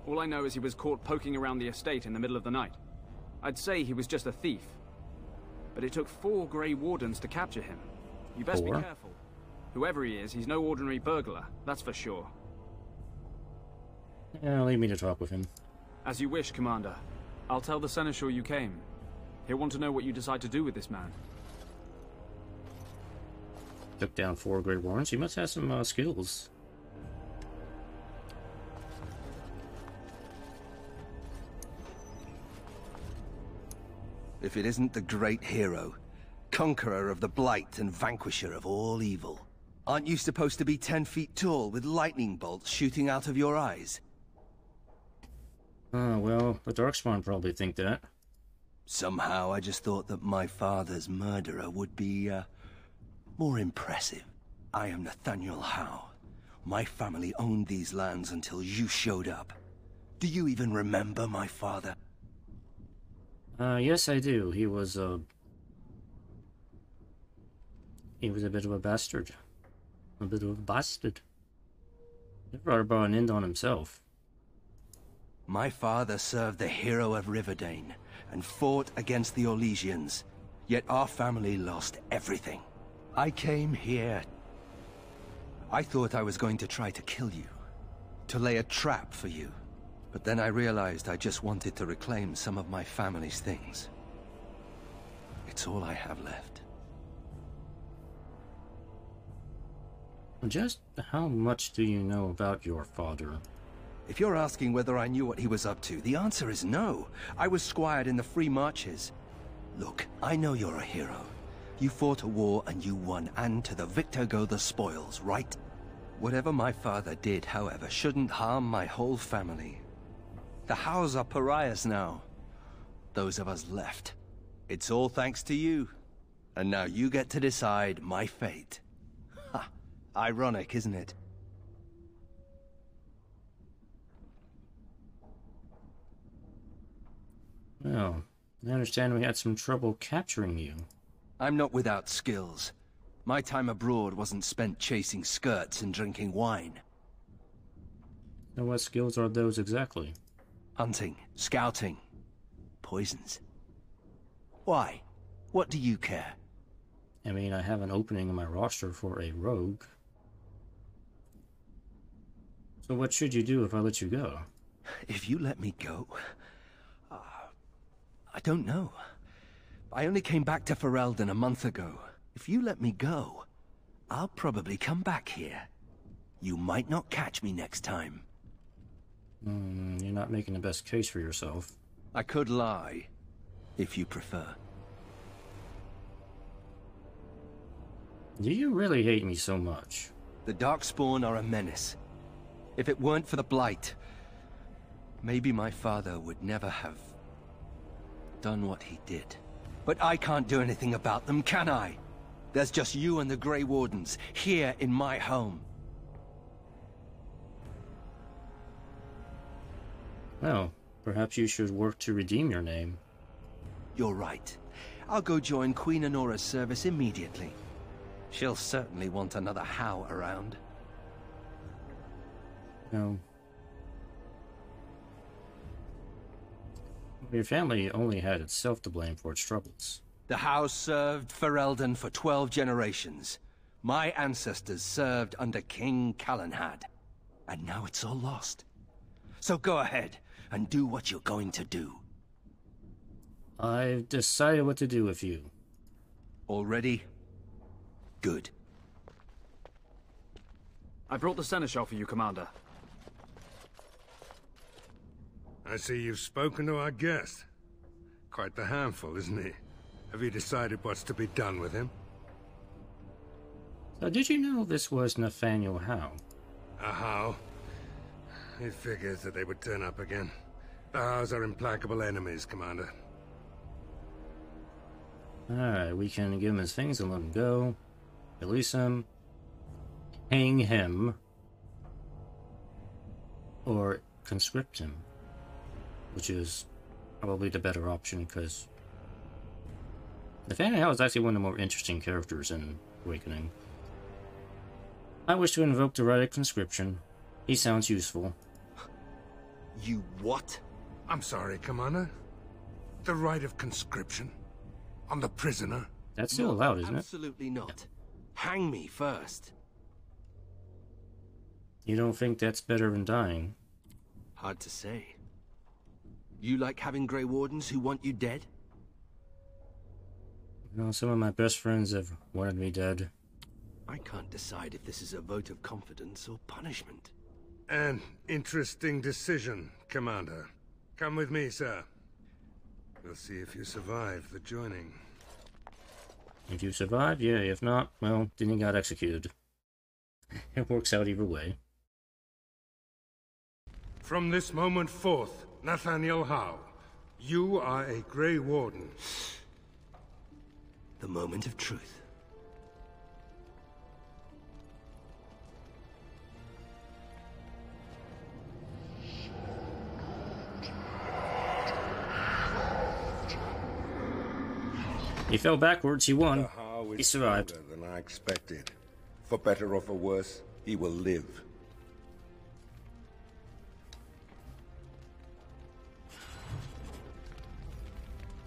All I know is he was caught poking around the estate in the middle of the night. I'd say he was just a thief. But it took 4 Grey Wardens to capture him. You best be careful. Whoever he is, he's no ordinary burglar, that's for sure. Yeah, leave me to talk with him. As you wish, Commander. I'll tell the Seneschal you came. He'll want to know what you decide to do with this man. Took down 4 Grey Wardens. He must have some skills. If it isn't the great hero, conqueror of the Blight and vanquisher of all evil. Aren't you supposed to be 10 feet tall with lightning bolts shooting out of your eyes? Well, the Darkspawn probably think that. Somehow I just thought that my father's murderer would be, more impressive. I am Nathaniel Howe. My family owned these lands until you showed up. Do you even remember my father? Yes I do. He was a bit of a bastard. A bit of a bastard. He brought about an end on himself. My father served the hero of Riverdane and fought against the Orlesians, yet our family lost everything. I came here. I thought I was going to try to kill you, to lay a trap for you. But then I realized I just wanted to reclaim some of my family's things. It's all I have left. Just how much do you know about your father? If you're asking whether I knew what he was up to, the answer is no. I was squired in the Free Marches. Look, I know you're a hero. You fought a war and you won, and to the victor go the spoils, right? Whatever my father did, however, shouldn't harm my whole family. The Howes are pariahs now. Those of us left. It's all thanks to you. And now you get to decide my fate. Ha! Ironic, isn't it? Well, I understand we had some trouble capturing you. I'm not without skills. My time abroad wasn't spent chasing skirts and drinking wine. And what skills are those exactly? Hunting, scouting, poisons. Why? What do you care? I mean, I have an opening in my roster for a rogue. So what should you do if I let you go? If you let me go... I don't know. I only came back to Fereldan a month ago. If you let me go, I'll probably come back here. You might not catch me next time. You're not making the best case for yourself. I could lie, if you prefer. Do you really hate me so much? The Darkspawn are a menace. If it weren't for the Blight, maybe my father would never have done what he did. But I can't do anything about them, can I? There's just you and the Grey Wardens, here in my home. Well, perhaps you should work to redeem your name. You're right. I'll go join Queen Honora's service immediately. She'll certainly want another Howe around. No. Your family only had itself to blame for its troubles. The house served Fereldan for 12 generations. My ancestors served under King Calenhad. And now it's all lost. So go ahead and do what you're going to do. I've decided what to do with you. Already? Good. I brought the seneschal for you, Commander. I see you've spoken to our guest. Quite the handful, isn't he? Have you decided what's to be done with him? So did you know this was Nathaniel Howe? A Howe? It figures that they would turn up again. The Howes are implacable enemies, Commander. Alright, we can give him his things and let him go. Release him. Hang him. Or conscript him. Which is probably the better option, because Nathaniel Howe is actually one of the more interesting characters in Awakening. I wish to invoke the right of conscription. He sounds useful. You what? I'm sorry, Commander. The right of conscription? On the prisoner? That's still allowed, isn't it? Absolutely not. Hang me first. You don't think that's better than dying? Hard to say. You like having Grey Wardens who want you dead? You know, some of my best friends have wanted me dead. I can't decide if this is a vote of confidence or punishment. An interesting decision, Commander. Come with me, sir. We'll see if you survive the joining. If you survive, yeah. If not, well, then you got executed. It works out either way. From this moment forth, Nathaniel Howe, you are a Grey Warden. The moment of truth. He fell backwards, he won. He survived. Than I expected. For better or for worse, he will live.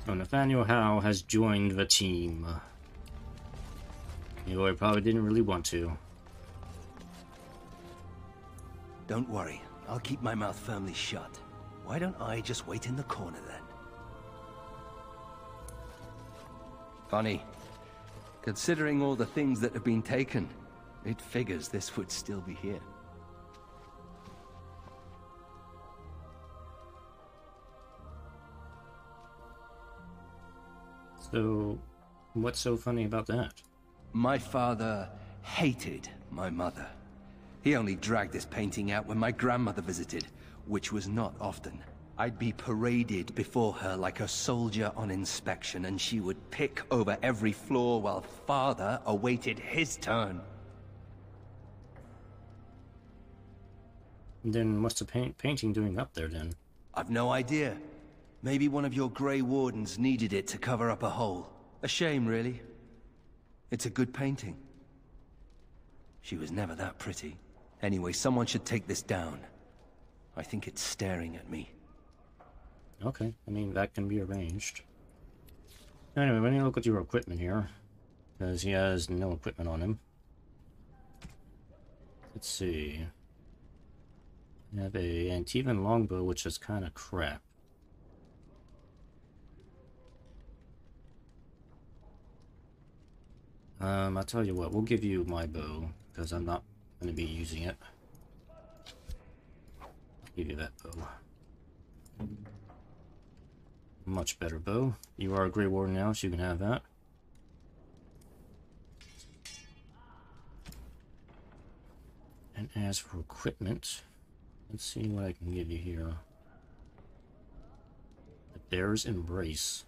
So Nathaniel Howe has joined the team. You know, I probably didn't really want to. Don't worry, I'll keep my mouth firmly shut. Why don't I just wait in the corner then? Funny. Considering all the things that have been taken, it figures this would still be here. So, what's so funny about that? My father hated my mother. He only dragged this painting out when my grandmother visited, which was not often. I'd be paraded before her like a soldier on inspection, and she would pick over every flaw while father awaited his turn. Then what's the painting doing up there, then? I've no idea. Maybe one of your Grey Wardens needed it to cover up a hole. A shame, really. It's a good painting. She was never that pretty. Anyway, someone should take this down. I think it's staring at me. Okay, I mean, that can be arranged. Anyway, we need to look at your equipment here, because he has no equipment on him. Let's see. We have a Antivan longbow, which is kind of crap. I'll tell you what, we'll give you my bow, because I'm not going to be using it. I'll give you that bow. Much better bow. You are a Grey Warden now, so you can have that. And as for equipment, let's see what I can give you here. The Bear's Embrace.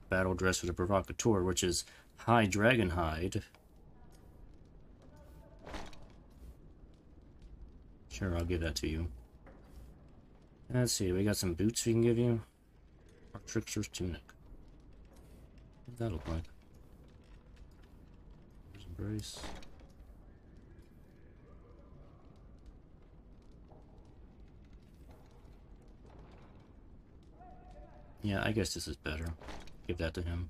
Battle dress for the Provocateur, which is high dragon hide. Sure, I'll give that to you. Let's see, we got some boots we can give you. Our Trickster's Tunic. What does that look like? There's Embrace. Yeah, I guess this is better. Give that to him.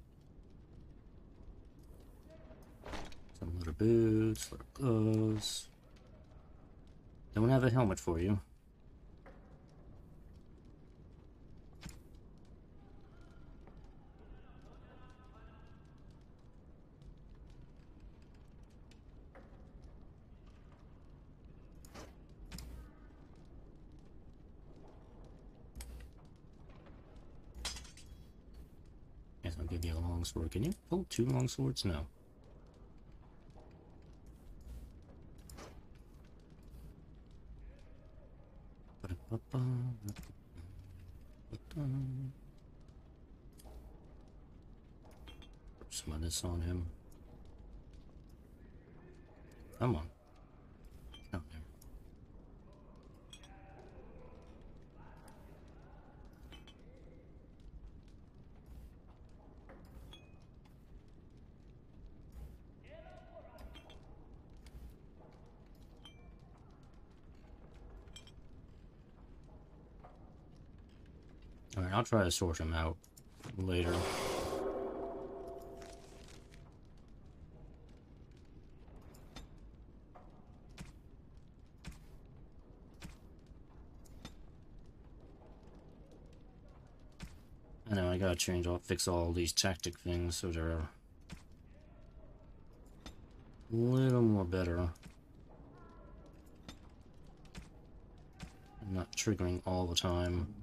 Some leather boots, leather gloves. Don't have a helmet for you. Guess I'll give you a long sword. Can you pull 2 long swords? No. Some of this on him. Come on. Come there. Alright, I'll try to sort him out later. I know I gotta fix all these tactic things so they're a little more better. I'm not triggering all the time.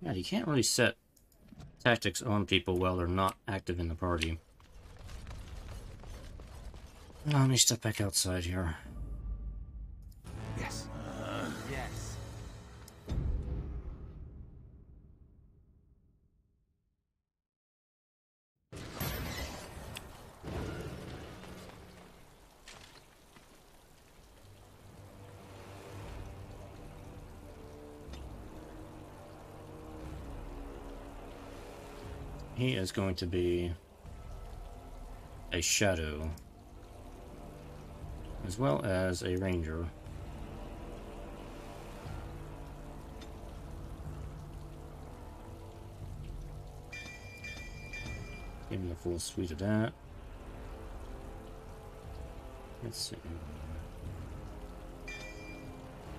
Yeah, you can't really set tactics on people while they're not active in the party. Now, let me step back outside here. Yes. Yes. He is going to be a shadow, as well as a ranger. Give him the full suite of that. Let's see.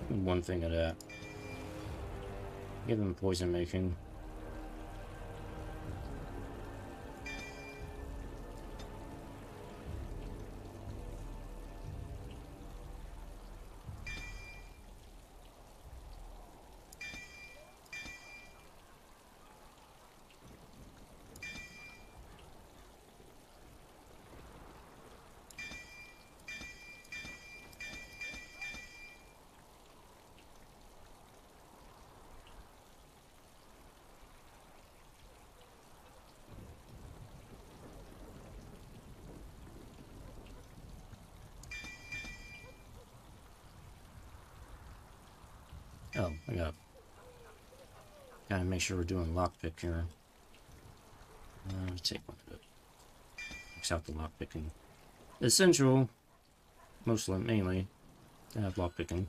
One thing of that. Give him poison making. Oh, I gotta make sure we're doing lockpick here. Take one of it. X out the lockpicking. Essential, mainly, to have lockpicking.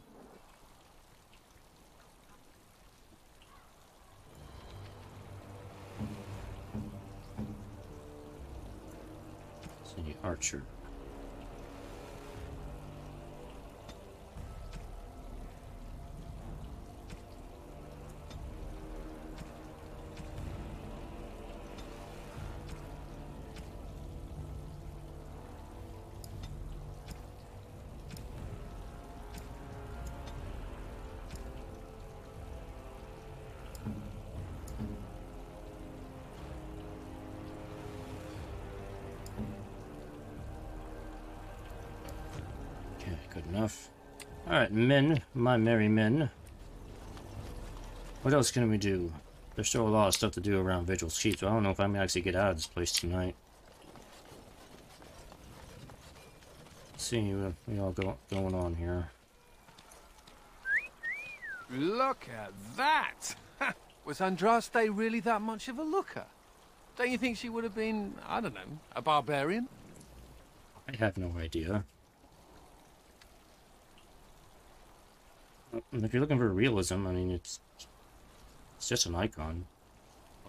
So the archer. Good enough. Alright, men, my merry men. What else can we do? there's still a lot of stuff to do around Vigil's Keep, so I don't know if I'm gonna actually get out of this place tonight. Let's see what we all going on here. Look at that! Was Andraste really that much of a looker? Don't you think she would have been, I don't know, a barbarian? I have no idea. If you're looking for realism, I mean, it's just an icon.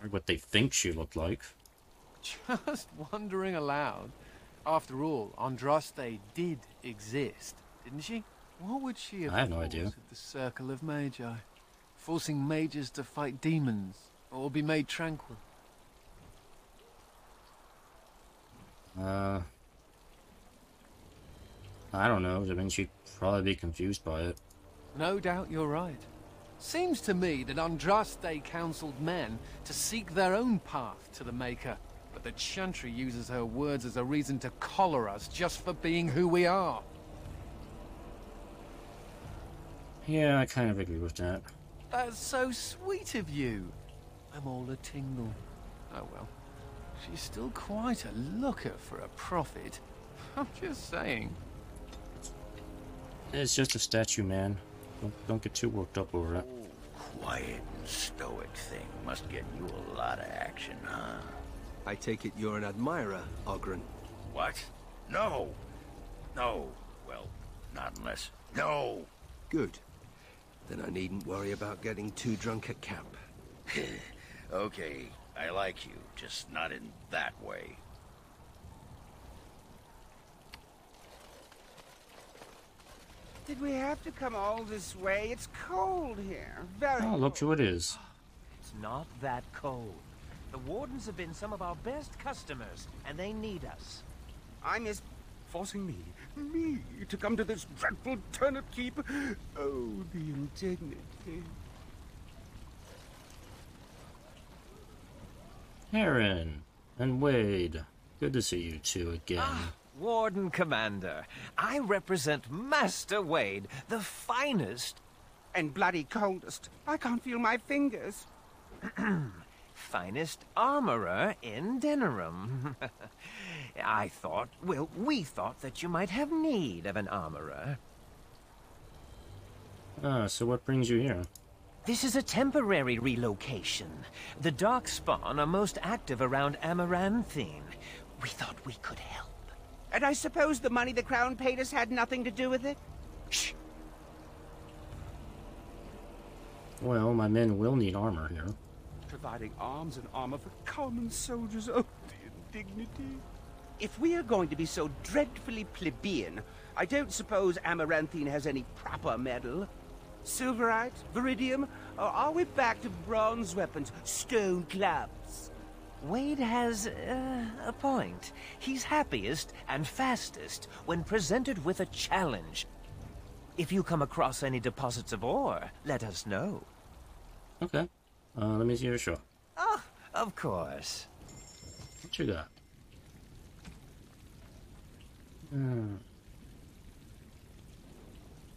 Or what they think she looked like. Just wondering aloud. After all, Andraste did exist, didn't she? What would she have I have no idea. with the Circle of Magi? Forcing mages to fight demons, or be made tranquil? I don't know. I mean, she'd probably be confused by it. No doubt you're right. Seems to me that Andraste counseled men to seek their own path to the Maker, but the Chantry uses her words as a reason to collar us just for being who we are. Yeah, I kind of agree with that. That's so sweet of you. I'm all a tingle. Oh well. She's still quite a looker for a prophet. I'm just saying. It's just a statue, man. Don't get too worked up over it. Quiet and stoic thing must get you a lot of action, huh? I take it you're an admirer, Ogren. What? No. No. Well, not unless... No! Good. Then I needn't worry about getting too drunk at camp. Okay, I like you, just not in that way. Did we have to come all this way? It's cold here. Very Oh, look who it is. It's not that cold. The Wardens have been some of our best customers, and they need us. I miss forcing me to come to this dreadful turnip keep. Oh, the indignity. Aaron and Wade. Good to see you two again. Warden Commander, I represent Master Wade, the finest... And bloody coldest. I can't feel my fingers. finest armorer in Denerim. I thought, well, we thought that you might have need of an armorer. So what brings you here? This is a temporary relocation. The Darkspawn are most active around Amaranthine. We thought we could help. And I suppose the money the Crown paid us had nothing to do with it? Shh. Well, my men will need armor here. Providing arms and armor for common soldiers. Oh, the indignity. If we are going to be so dreadfully plebeian, I don't suppose Amaranthine has any proper metal. Silverite? Viridium? Or are we back to bronze weapons? Stone clubs? Wade has a point. He's happiest and fastest when presented with a challenge. If you come across any deposits of ore, let us know. Okay. Let me see your show. Oh, of course. What you got?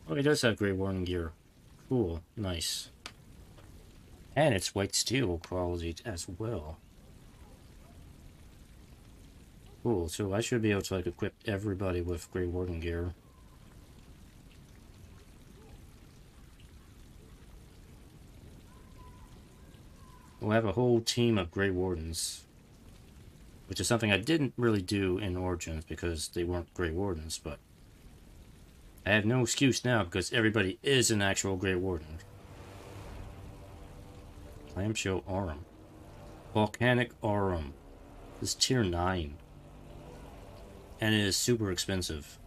Oh, he does have Grey Warden gear. Cool. Nice. And it's white steel quality as well. Cool. So I should be able to like equip everybody with Grey Warden gear. We'll have a whole team of Grey Wardens. Which is something I didn't really do in Origins because they weren't Grey Wardens, but I have no excuse now because everybody is an actual Grey Warden. Clamshell Aurum. Volcanic Aurum. This is tier 9. And it is super expensive.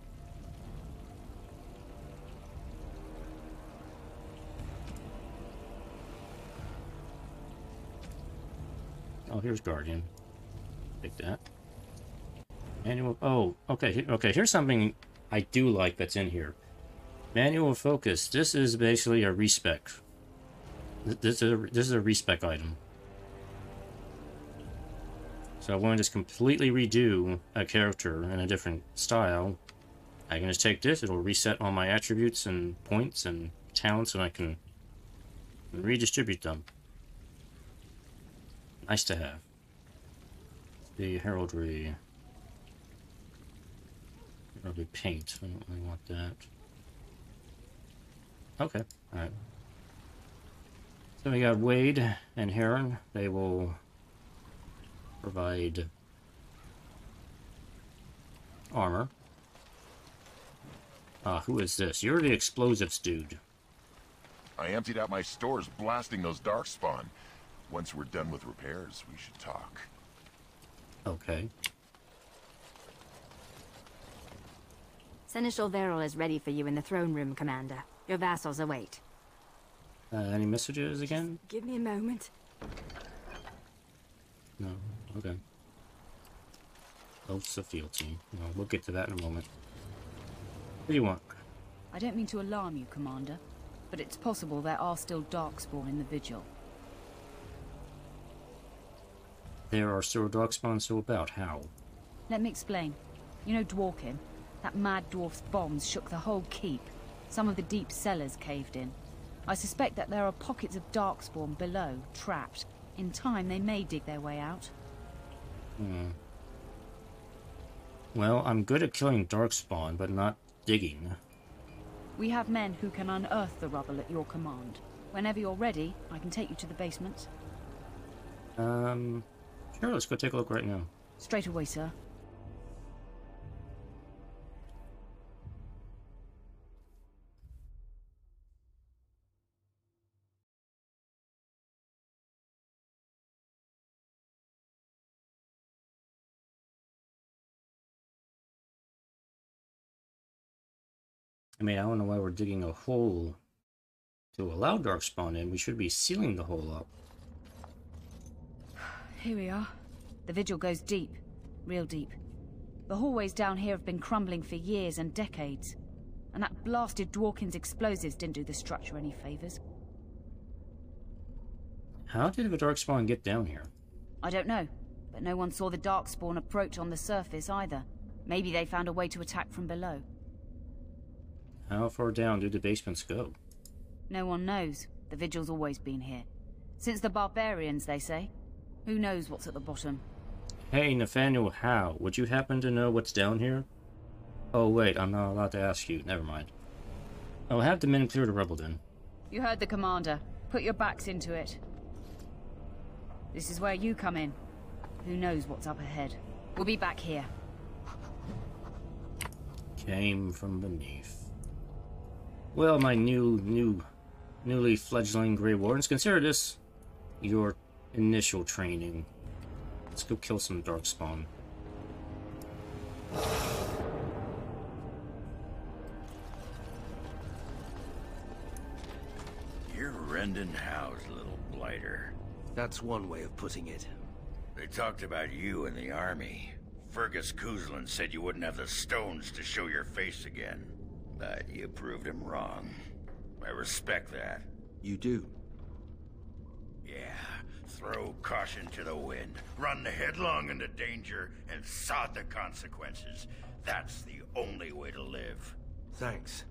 Oh, here's Guardian. Take that. Manual. Oh, okay. Okay, here's something I do like that's in here. Manual focus. This is basically a respec. This is a respec item. So I want to just completely redo a character in a different style. I can just take this. It'll reset all my attributes and points and talents, and I can redistribute them. Nice to have. The heraldry. Heraldry paint. I don't really want that. Okay, alright. So we got Wade and Heron. They will provide armor. Who is this? You're the explosives dude. I emptied out my stores blasting those Darkspawn. Once we're done with repairs, we should talk. Okay. Seneschal Veril is ready for you in the throne room, Commander. Your vassals await. Any messages again? Give me a moment. No. Okay. Oaths of fealty. No, we'll get to that in a moment. What do you want? I don't mean to alarm you, Commander, but it's possible there are still Darkspawn in the Vigil. There are still Darkspawn still about. How? Let me explain. You know Dworkin? That mad dwarf's bombs shook the whole keep. Some of the deep cellars caved in. I suspect that there are pockets of Darkspawn below, trapped. In time, they may dig their way out. Well, I'm good at killing Darkspawn, but not digging. We have men who can unearth the rubble at your command. Whenever you're ready, I can take you to the basement. Sure, let's go take a look right now. Straight away, sir. I mean, I don't know why we're digging a hole to allow Darkspawn in. We should be sealing the hole up. Here we are. The Vigil goes deep. Real deep. The hallways down here have been crumbling for years and decades. And that blasted Dworkin's explosives didn't do the structure any favors. How did the Darkspawn get down here? I don't know, but no one saw the Darkspawn approach on the surface either. Maybe they found a way to attack from below. How far down do the basements go? No one knows. The Vigil's always been here. Since the barbarians, they say. Who knows what's at the bottom? Hey, Nathaniel Howe, would you happen to know what's down here? Oh, wait, I'm not allowed to ask you. Never mind. I'll have the men clear the rubble then. You heard the commander. Put your backs into it. This is where you come in. Who knows what's up ahead? We'll be back here. Came from beneath. Well, my newly fledgling Grey Wardens, consider this your initial training. Let's go kill some Darkspawn. You're Rendon Howe's little blighter. That's one way of putting it. They talked about you in the army. Fergus Kuzlin said you wouldn't have the stones to show your face again. But you proved him wrong. I respect that. You do? Yeah. Throw caution to the wind. Run headlong into danger and sod the consequences. That's the only way to live. Thanks.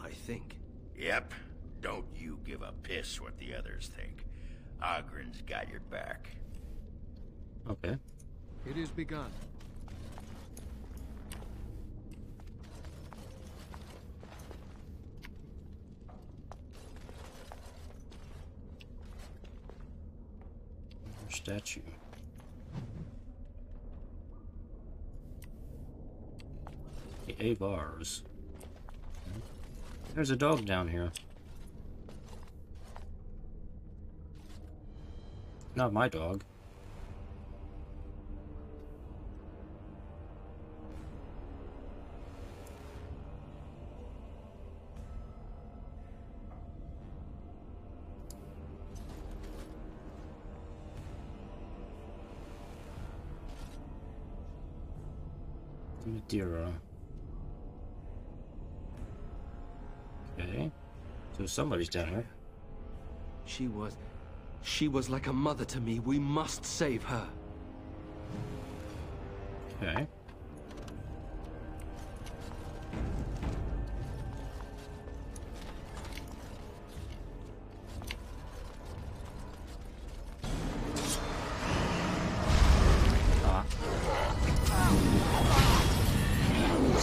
I think. Yep. Don't you give a piss what the others think. Ogren's got your back. Okay. It is begun. Statue. The Avars. There's a dog down here. Not my dog. Madeira. Okay. So somebody's down here. She was like a mother to me. We must save her. Okay.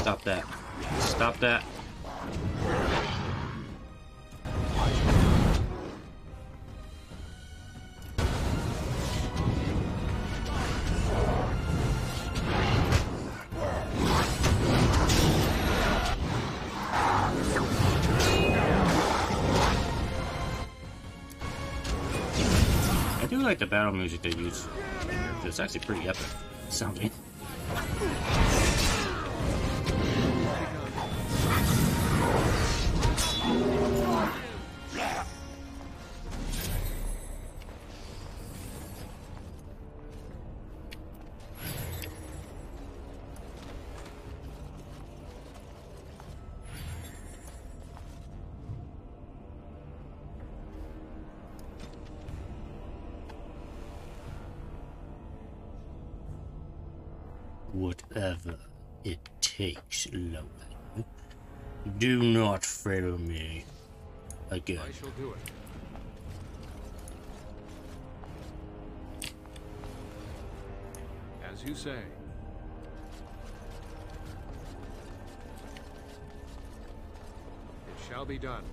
Stop that. Stop that. I do like the battle music they use. It's actually pretty epic sounding. Whatever it takes, Lowen. Do not fail me again. I shall do it. As you say. It shall be done.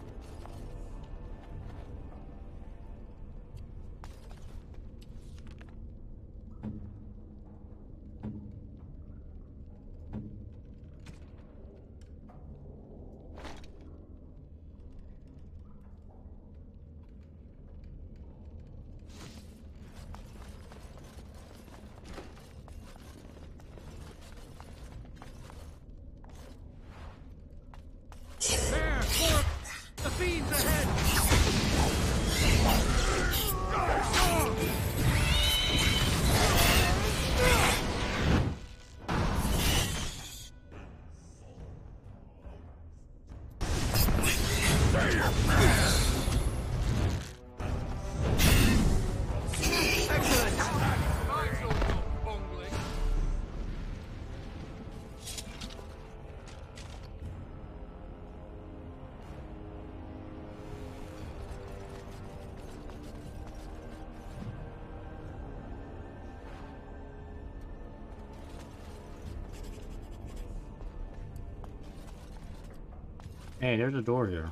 Hey, there's a door here.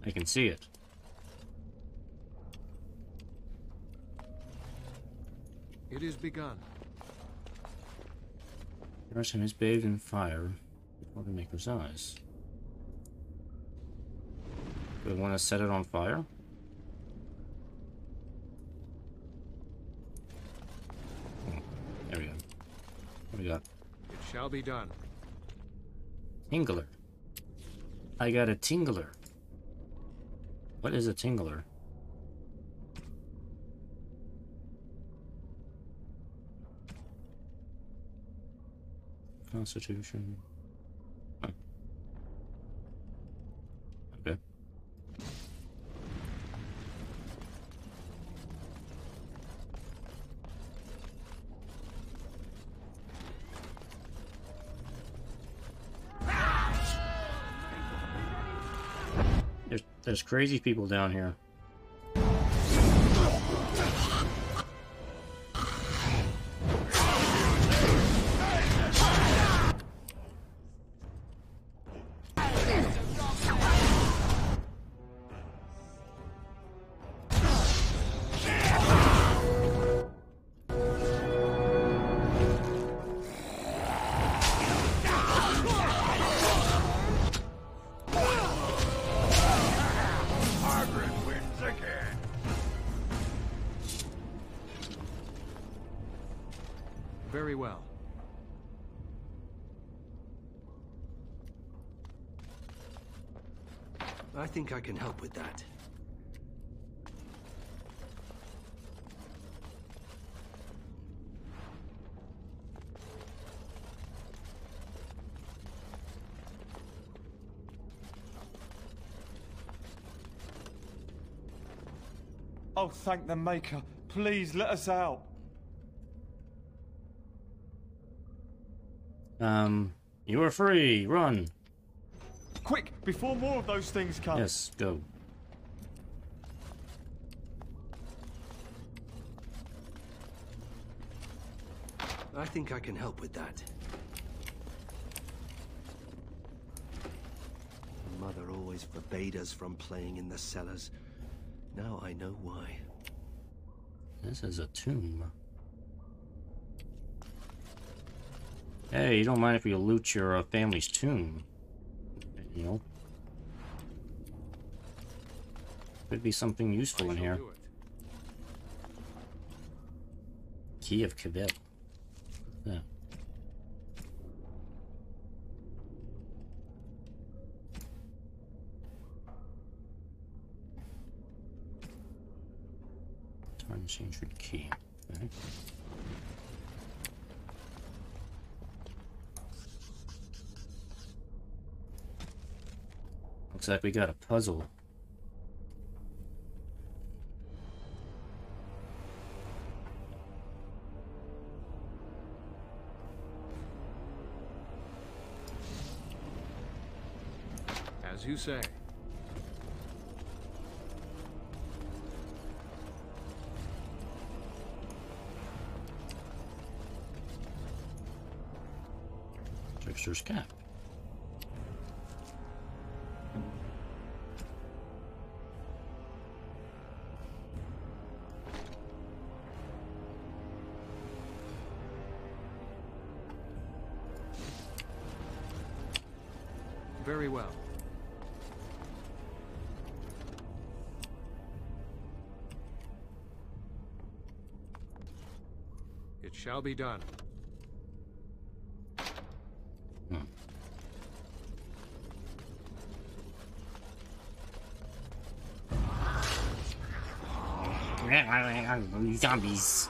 I can see it. It is begun. Russian is bathed in fire before the Maker's eyes. Do we want to set it on fire? There we go. What do we got? It shall be done. Tingler. I got a tingler. What is a tingler? Constitution. Huh. Okay. There's crazy people down here. Very well. I think I can help with that. Oh, thank the Maker. Please, let us out. You are free. Run. Quick, before more of those things come. Yes, go. I think I can help with that. Mother always forbade us from playing in the cellars. Now I know why. This is a tomb. Hey, you don't mind if you loot your family's tomb? You know? Could be something useful in here. Key of Quebec. Yeah. Tarnished ancient key. Okay. Looks like we got a puzzle. As you say. Trickster's cap. Very well. It shall be done. Zombies.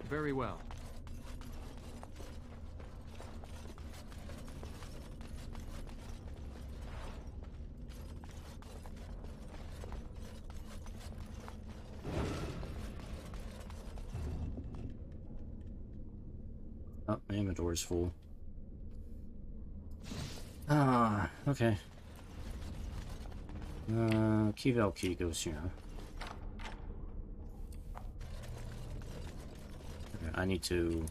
Very well. Oh, my inventory's full. Ah, okay. Key valve key goes here. I need to...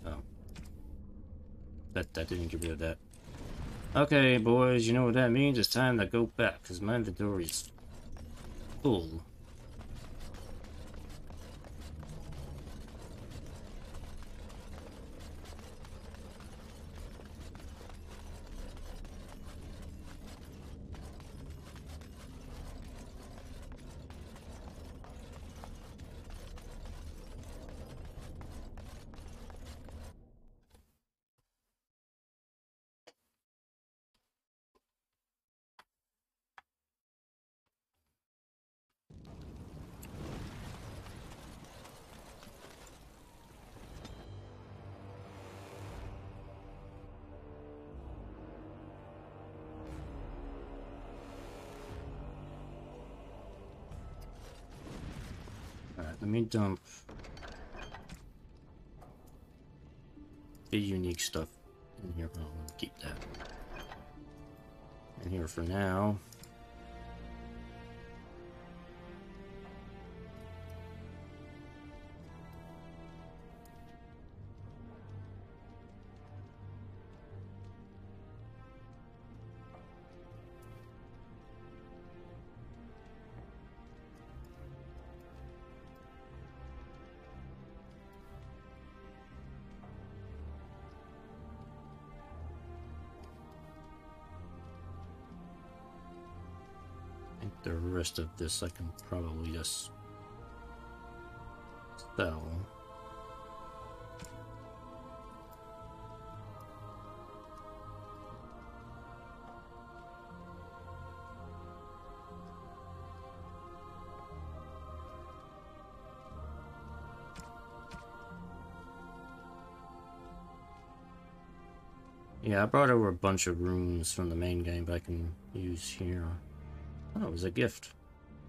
Oh. That didn't get rid of that. Okay, boys, you know what that means? It's time to go back, because my inventory is full. Let me dump the unique stuff in here. I'll keep that in here for now. The rest of this I can probably just So... yeah, I brought over a bunch of runes from the main game that I can use here. Oh, it was a gift.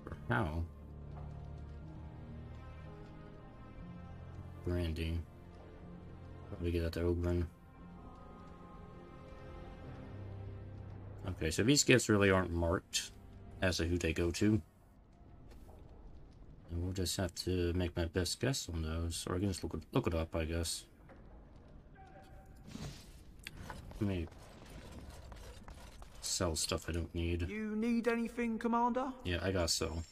For how? Brandy. Probably get that to Oberyn. Okay, so these gifts really aren't marked as to who they go to. And we'll just have to make my best guess on those. Or I can just look it up, I guess. Let me sell stuff I don't need. You need anything, Commander? Yeah, I got so.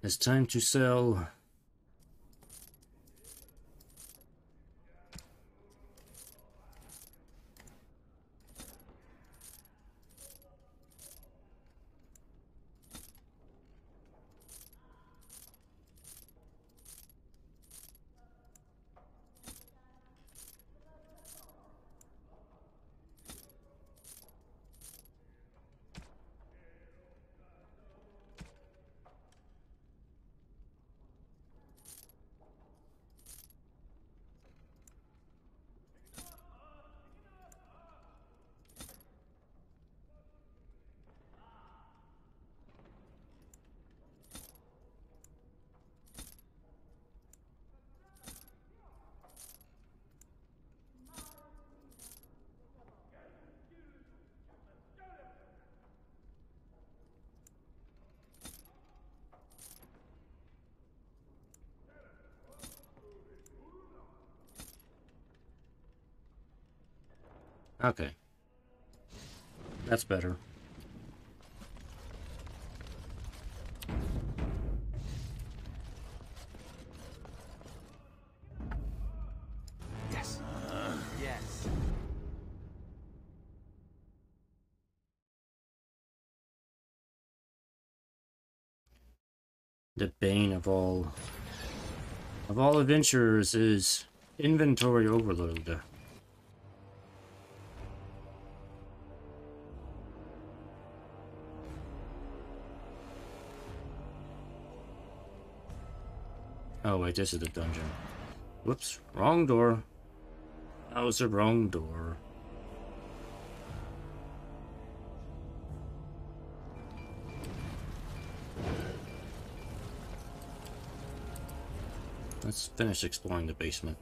It's time to sell. Okay. That's better. Yes. Yes. The bane of all adventurers is inventory overload. Oh wait, this is the dungeon. Whoops, wrong door. That was the wrong door. Let's finish exploring the basement.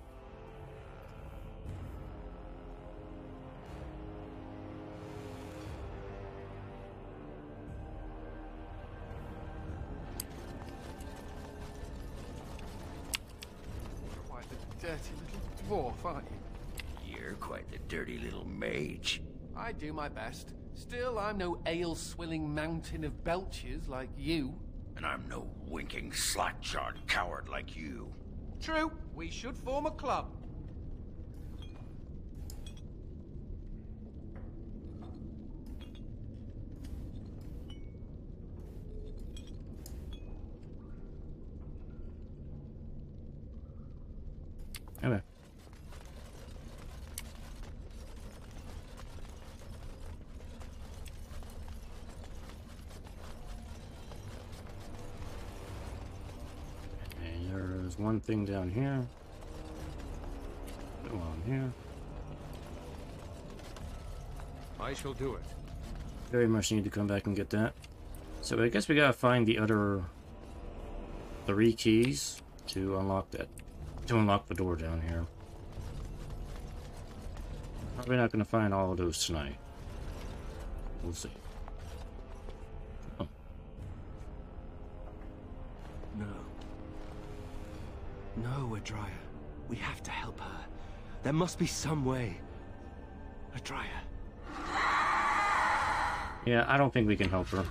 Dirty little dwarf, aren't you? You're quite the dirty little mage. I do my best. Still, I'm no ale-swilling mountain of belches like you. And I'm no winking, slack-jawed coward like you. True, we should form a club. Okay. And there's one thing down here. Go on here. I shall do it. Very much need to come back and get that. So I guess we gotta find the other 3 keys to unlock that. To unlock the door down here. Probably not going to find all of those tonight. We'll see. Oh. No. No, Adria. We have to help her. There must be some way. Adria. Yeah, I don't think we can help her.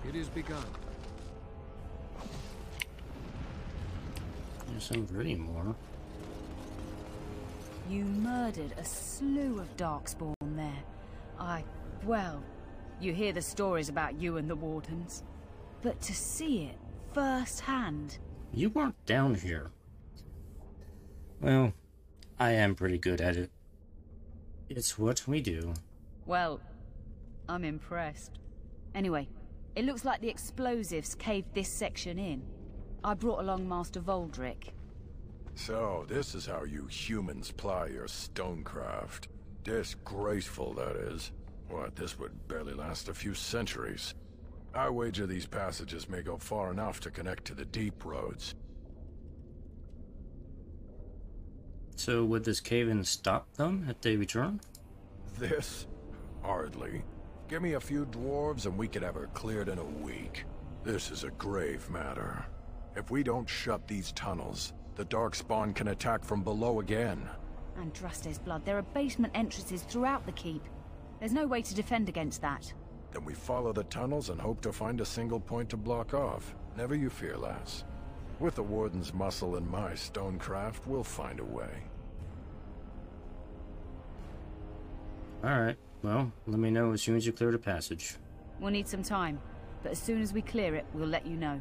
It is begun. There's some really more. You murdered a slew of Darkspawn there. Well, you hear the stories about you and the Wardens. But to see it firsthand... You weren't down here. Well, I am pretty good at it. It's what we do. Well, I'm impressed. Anyway, it looks like the explosives caved this section in. I brought along Master Voldrick. So, this is how you humans ply your stonecraft. Disgraceful, that is. What, this would barely last a few centuries. I wager these passages may go far enough to connect to the deep roads. So would this cave-in stop them if they return? This? Hardly. Give me a few dwarves and we could have her cleared in a week. This is a grave matter. If we don't shut these tunnels, the Darkspawn can attack from below again. Andraste's blood, there are basement entrances throughout the keep. There's no way to defend against that. Then we follow the tunnels and hope to find a single point to block off. Never you fear, lass. With the Warden's muscle and my stonecraft, we'll find a way. Alright, well, let me know as soon as you clear the passage. We'll need some time, but as soon as we clear it, we'll let you know.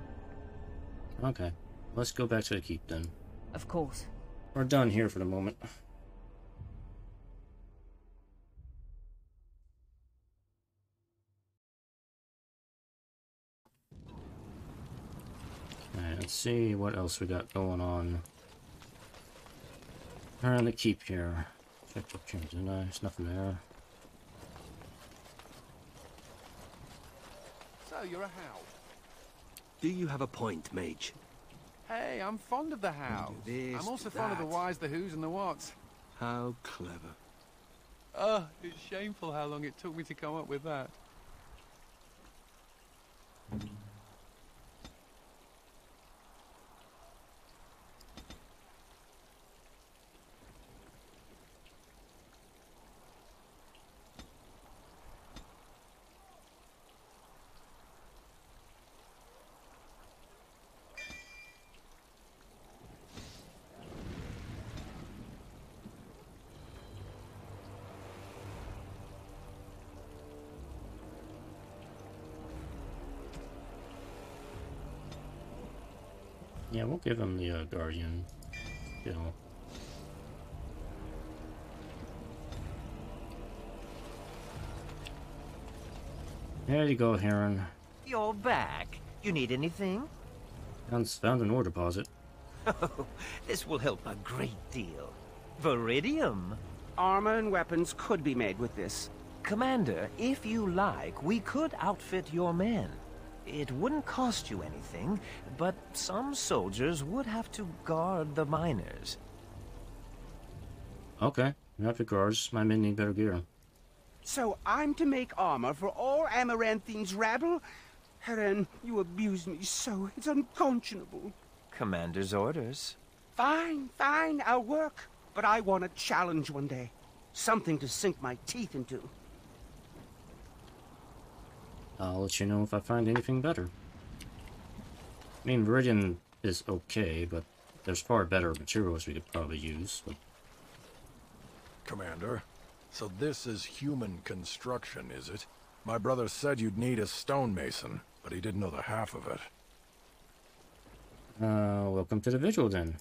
Okay, let's go back to the keep then. Of course. We're done here for the moment. Alright, let's see what else we got going on around the keep here. Checked up here, didn't I? There's nothing there. So, you're a hound. Do you have a point, mage? Hey, I'm fond of the how. I'm also fond of the whys, the whos, and the whats. How clever. It's shameful how long it took me to come up with that. Yeah, we'll give him the Guardian. You know. There you go, Heron. You're back. You need anything? Found an ore deposit. Oh, this will help a great deal. Viridium. Armor and weapons could be made with this. Commander, if you like, we could outfit your men. It wouldn't cost you anything, but some soldiers would have to guard the miners. Okay, outfit guards. My men need better gear. So I'm to make armor for all Amaranthine's rabble? Heren, you abuse me so. It's unconscionable. Commander's orders. Fine, I'll work. But I want a challenge one day. Something to sink my teeth into. I'll let you know if I find anything better. I mean, Viridian is okay, but there's far better materials we could probably use. But... Commander, so this is human construction, is it? My brother said you'd need a stonemason, but he didn't know the half of it. Welcome to the vigil, then.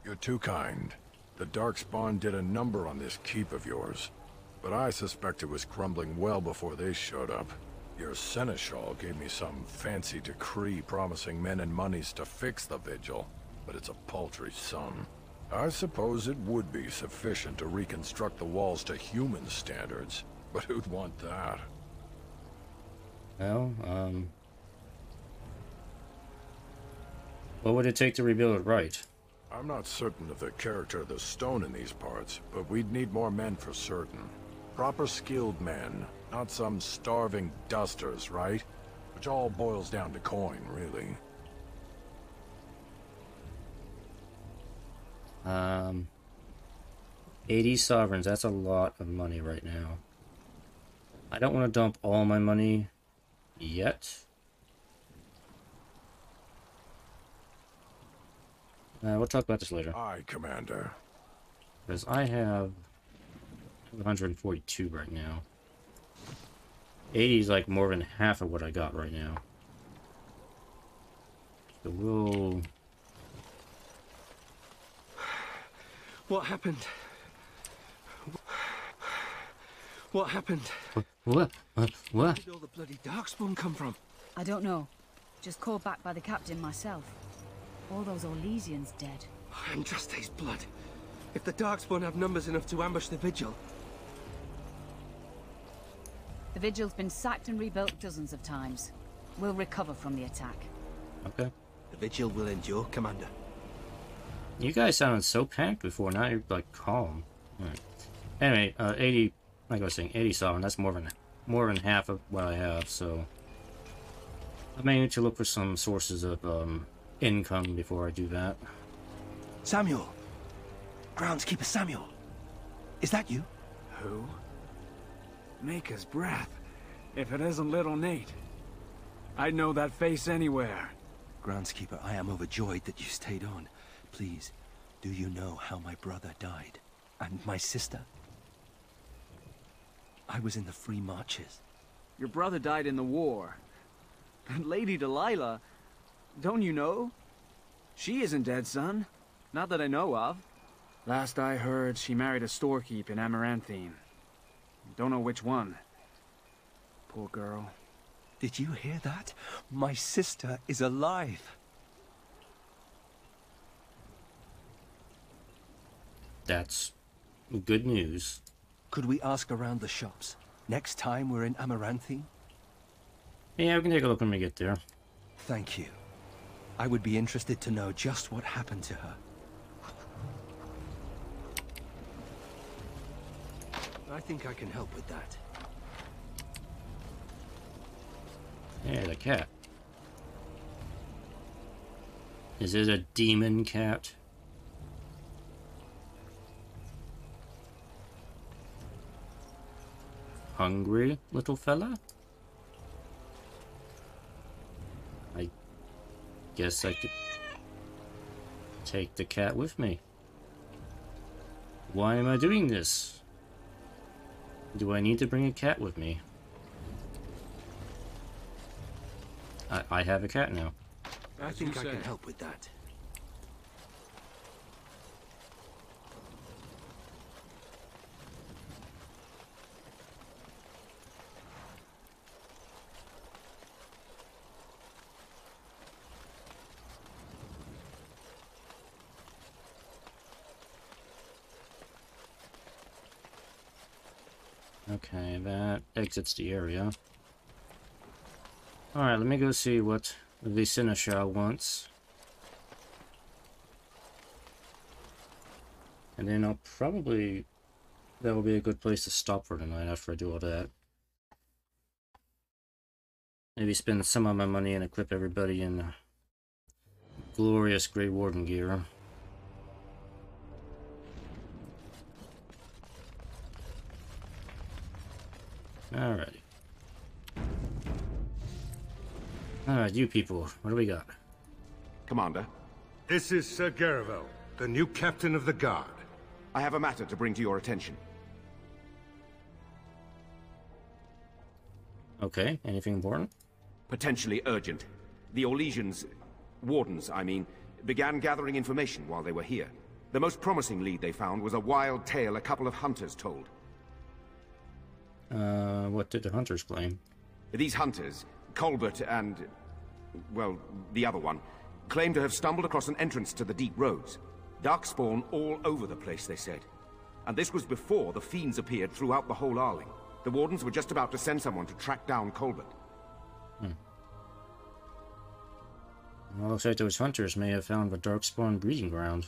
You're too kind. The Darkspawn did a number on this keep of yours, but I suspect it was crumbling well before they showed up. Your seneschal gave me some fancy decree promising men and monies to fix the vigil, but it's a paltry sum. I suppose it would be sufficient to reconstruct the walls to human standards, but who'd want that? Well, what would it take to rebuild it right? I'm not certain of the character of the stone in these parts, but we'd need more men for certain. Proper skilled men, not some starving dusters, right? Which all boils down to coin, really. 80 sovereigns, that's a lot of money right now. I don't want to dump all my money yet, We'll talk about this later. Aye, Commander. Because I have 142 right now. 80 is like more than half of what I got right now. So we'll... What happened? What happened? What? What? Where did all the bloody Darkspawn come from? I don't know. Just called back by the captain myself. All those Orlesians dead. Andraste's blood. If the Darkspawn have numbers enough to ambush the Vigil... The Vigil's been sacked and rebuilt dozens of times. We'll recover from the attack. Okay. The Vigil will endure, Commander. You guys sounded so panicked before, now you're like calm. Alright. Anyway, 80, like I was saying, 80 sovereign, that's more than half of what I have, so... I may need to look for some sources of income before I do that. Samuel! Groundskeeper Samuel! Is that you? Who? Maker's breath. If it isn't little Nate. I'd know that face anywhere. Groundskeeper, I am overjoyed that you stayed on. Please, do you know how my brother died? And my sister? I was in the Free Marches. Your brother died in the war. And Lady Delilah, don't you know? She isn't dead, son. Not that I know of. Last I heard, she married a storekeep in Amaranthine. Don't know which one. Poor girl. Did you hear that? My sister is alive. That's good news. Could we ask around the shops? Next time we're in Amaranthine? Yeah, we can take a look when we get there. Thank you. I would be interested to know just what happened to her. I think I can help with that. Yeah, the cat. Is it a demon cat? Hungry, little fella? I guess I could take the cat with me. Why am I doing this? Do I need to bring a cat with me? I have a cat now. I think I can help with that. Okay, that exits the area. Alright, let me go see what the Seneschal wants. And then I'll probably... that will be a good place to stop for tonight after I do all that. Maybe spend some of my money and equip everybody in glorious Grey Warden gear. Alrighty. Alright, you people, what do we got? Commander? This is Sir Garavel, the new captain of the guard. I have a matter to bring to your attention. Okay, anything important? Potentially urgent. The Orlesians, Wardens, I mean, began gathering information while they were here. The most promising lead they found was a wild tale a couple of hunters told. What did the hunters claim? These hunters, Colbert and, well, the other one, claim to have stumbled across an entrance to the deep roads. Darkspawn all over the place, they said. And this was before the fiends appeared throughout the whole Arling. The Wardens were just about to send someone to track down Colbert. Well, looks like those hunters may have found the Darkspawn breeding ground.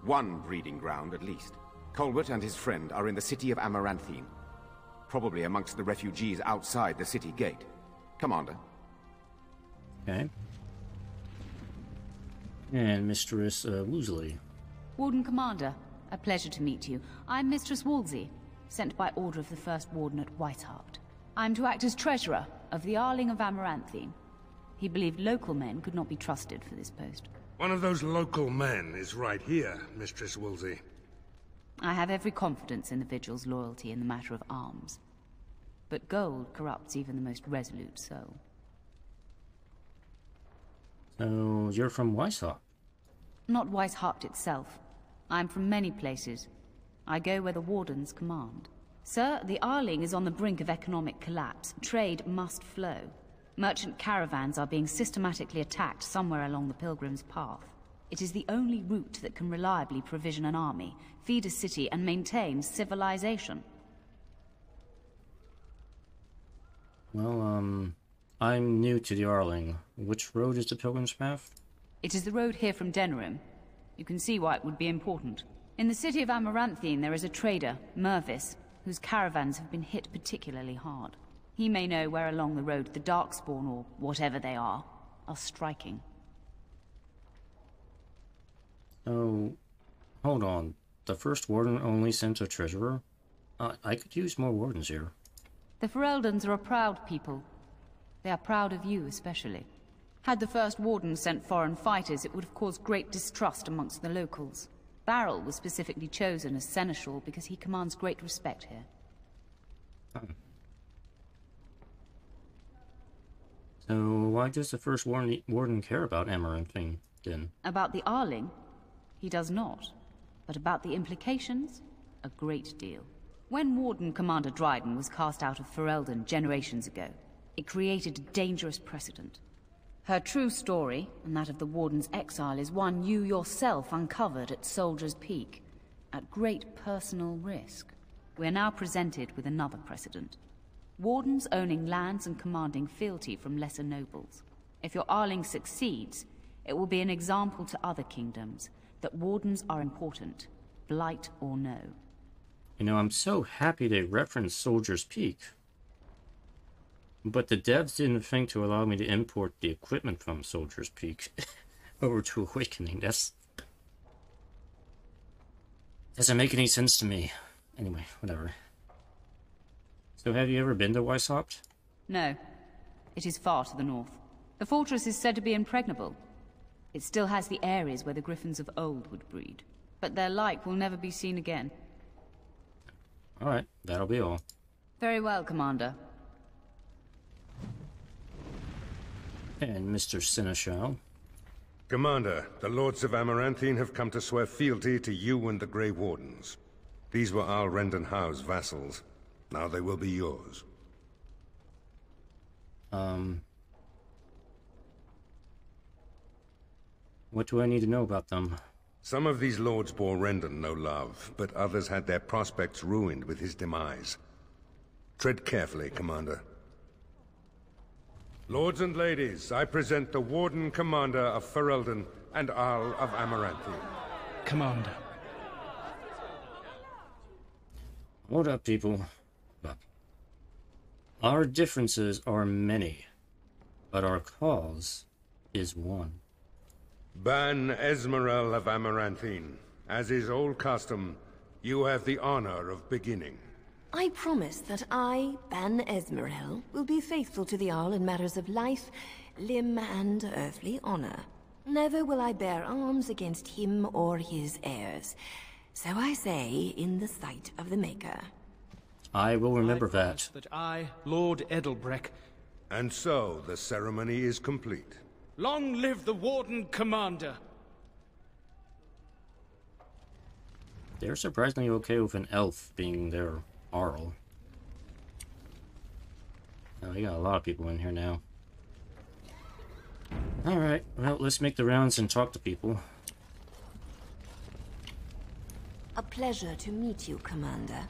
One breeding ground, at least. Colbert and his friend are in the city of Amaranthine. Probably amongst the refugees outside the city gate. Commander. Okay. And Mistress Woosley. Warden Commander, a pleasure to meet you. I'm Mistress Wolsey, sent by order of the First Warden at Whitehart. I'm to act as treasurer of the Arling of Amaranthine. He believed local men could not be trusted for this post. One of those local men is right here, Mistress Woolsey. I have every confidence in the Vigil's loyalty in the matter of arms. But gold corrupts even the most resolute soul. So, you're from Weishaupt? Not Weishaupt itself. I'm from many places. I go where the Wardens command. Sir, the Arling is on the brink of economic collapse. Trade must flow. Merchant caravans are being systematically attacked somewhere along the Pilgrim's Path. It is the only route that can reliably provision an army, feed a city, and maintain civilization. Well, I'm new to the Arling. Which road is the Pilgrim's Path? It is the road here from Denerim. You can see why it would be important. In the city of Amaranthine there is a trader, Mervis, whose caravans have been hit particularly hard. He may know where along the road the Darkspawn, or whatever they are striking. Oh, hold on. The first Warden only sent a treasurer? I could use more Wardens here. The Fereldans are a proud people. They are proud of you especially. Had the first Warden sent foreign fighters, it would have caused great distrust amongst the locals. Barrel was specifically chosen as seneschal because he commands great respect here. So why does the first Warden care about Amaranthine, then? About the Arling? He does not. But about the implications? A great deal. When Warden Commander Dryden was cast out of Fereldan generations ago, it created a dangerous precedent. Her true story, and that of the Warden's exile, is one you yourself uncovered at Soldier's Peak, at great personal risk. We are now presented with another precedent. Wardens owning lands and commanding fealty from lesser nobles. If your Arling succeeds, it will be an example to other kingdoms that Wardens are important, blight or no. You know, I'm so happy they referenced Soldier's Peak. But the devs didn't think to allow me to import the equipment from Soldier's Peak over to Awakening. Doesn't make any sense to me. Anyway, whatever. So have you ever been to Weishaupt? No. It is far to the north. The fortress is said to be impregnable. It still has the areas where the griffins of old would breed. But their like will never be seen again. Alright, that'll be all. Very well, Commander. And Mr. Seneschal. Commander, the Lords of Amaranthine have come to swear fealty to you and the Grey Wardens. These were Al Rendenhau's vassals. Now they will be yours. What do I need to know about them? Some of these lords bore Rendon no love, but others had their prospects ruined with his demise. Tread carefully, Commander. Lords and ladies, I present the Warden Commander of Fereldan and Al of Amaranthine. Commander. Hold up, people. Look. Our differences are many, but our cause is one. Ban Esmerel of Amaranthine. As is old custom, you have the honor of beginning. I promise that I, Ban Esmerel, will be faithful to the Arl in matters of life, limb, and earthly honor. Never will I bear arms against him or his heirs. So I say, in the sight of the Maker. I will remember that. That I, Lord Edelbreck... And so, the ceremony is complete. Long live the Warden Commander! They're surprisingly okay with an elf being their Arl. Oh, we got a lot of people in here now. Alright, well, let's make the rounds and talk to people. A pleasure to meet you, Commander.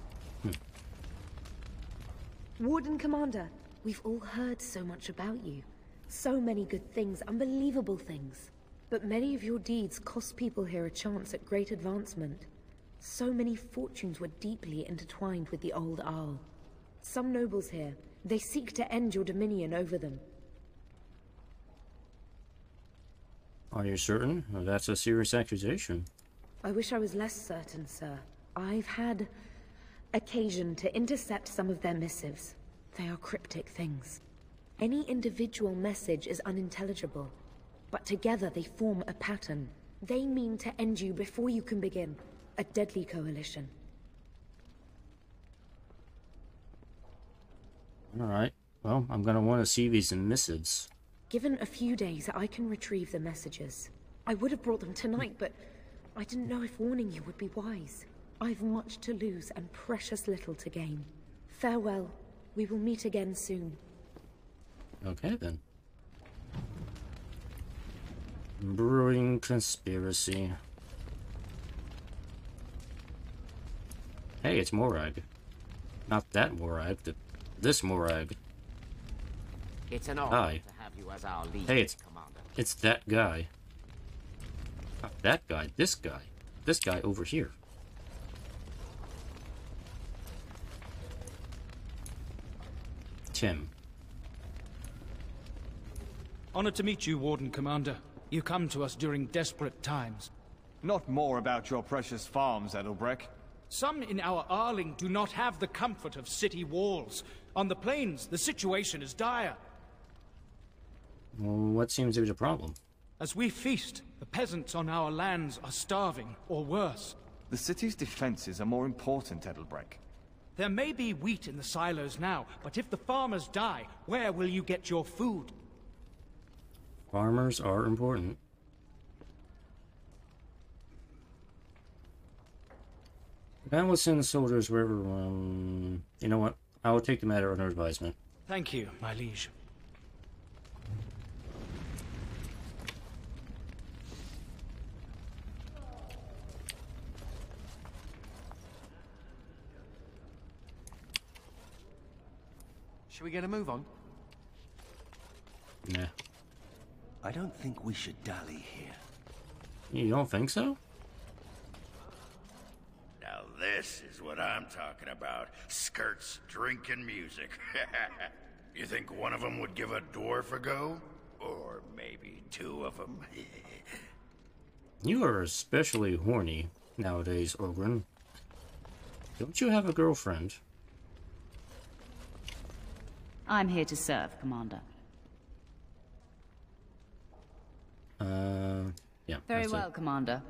Warden Commander, we've all heard so much about you. So many good things, unbelievable things. But many of your deeds cost people here a chance at great advancement. So many fortunes were deeply intertwined with the old Arl. Some nobles here, they seek to end your dominion over them. Are you certain? Well, that's a serious accusation. I wish I was less certain, sir. I've had occasion to intercept some of their missives. They are cryptic things. Any individual message is unintelligible. but together they form a pattern. They mean to end you before you can begin. A deadly coalition. Alright, well, I'm gonna want to see these missives. Given a few days, I can retrieve the messages. I would have brought them tonight, but I didn't know if warning you would be wise. I've much to lose and precious little to gain. Farewell. We will meet again soon. Okay, then. Brewing conspiracy. Hey, it's Morag. Not that Morag, this Morag. It's an honor Hi. to have you as our lead, Hey, Commander. it's that guy. Not that guy, this guy. This guy over here. Tim. Honored to meet you, Warden Commander. You come to us during desperate times. Not more about your precious farms, Edelbreck. Some in our Arling do not have the comfort of city walls. On the plains, the situation is dire. Well, what seems to be the problem? As we feast, the peasants on our lands are starving, or worse. The city's defenses are more important, Edelbreck. There may be wheat in the silos now, but if the farmers die, where will you get your food? Farmers are important. I will send the soldiers wherever, you know what? I will take the matter under advisement. Thank you, my liege. Should we get a move on? Nah. I don't think we should dally here. You don't think so? Now this is what I'm talking about. Skirts, drink, and music. You think one of them would give a dwarf a go? Or maybe two of them? You are especially horny nowadays, Ogren. Don't you have a girlfriend? I'm here to serve, Commander. Yeah. Very well, Commander.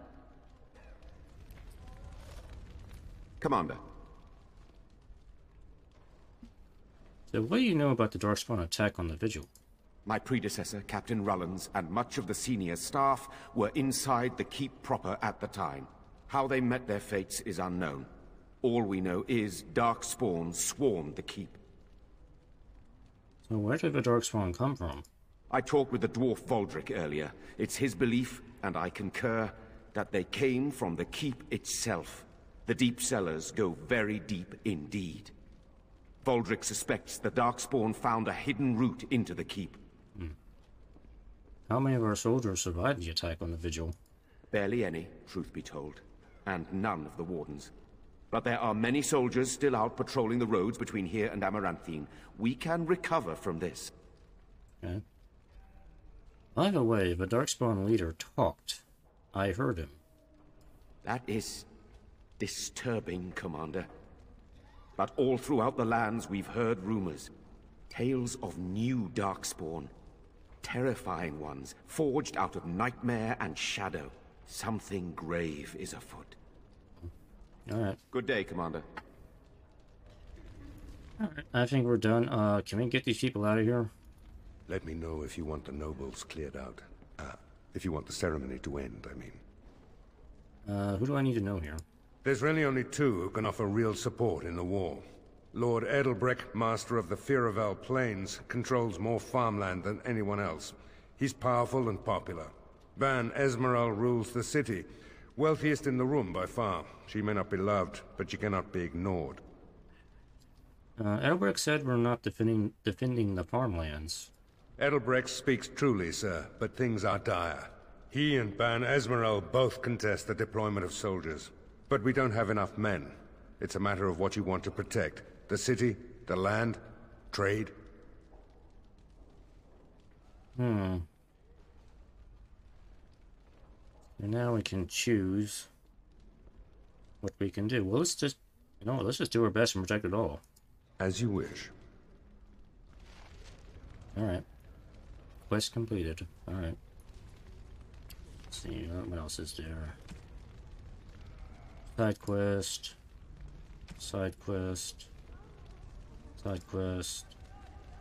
Commander. So what do you know about the Darkspawn attack on the Vigil? My predecessor, Captain Rullans, and much of the senior staff were inside the keep proper at the time. How they met their fates is unknown. All we know is Darkspawn swarmed the keep. So where did the Darkspawn come from? I talked with the dwarf Voldrick earlier. It's his belief, and I concur, that they came from the keep itself. The deep cellars go very deep indeed. Voldrick suspects the Darkspawn found a hidden route into the keep. How many of our soldiers survived the attack on the Vigil? Barely any, truth be told, and none of the Wardens. But there are many soldiers still out patrolling the roads between here and Amaranthine. We can recover from this. Okay. By the way, the Darkspawn leader talked. I heard him. That is disturbing, Commander. But all throughout the lands we've heard rumors. Tales of new Darkspawn. Terrifying ones, forged out of nightmare and shadow. Something grave is afoot. Alright. Good day, Commander. Alright, I think we're done. Can we get these people out of here? Let me know if you want the nobles cleared out. If you want the ceremony to end, I mean. Who do I need to know here? There's really only two who can offer real support in the war. Lord Edelbreck, master of the Fereldan Plains, controls more farmland than anyone else. He's powerful and popular. Ban Esmeralda rules the city. Wealthiest in the room by far. She may not be loved, but she cannot be ignored. Edelbreck said we're not defending the farmlands. Edelbreck speaks truly, sir, but things are dire. He and Ban Esmeralda both contest the deployment of soldiers. But we don't have enough men. It's a matter of what you want to protect. The city, the land, trade. And now we can choose what we can do. Well, let's just, let's just do our best and protect it all. As you wish. Alright. Quest completed. Alright. Let's see, what else is there? Side quest. Side quest. Side quest.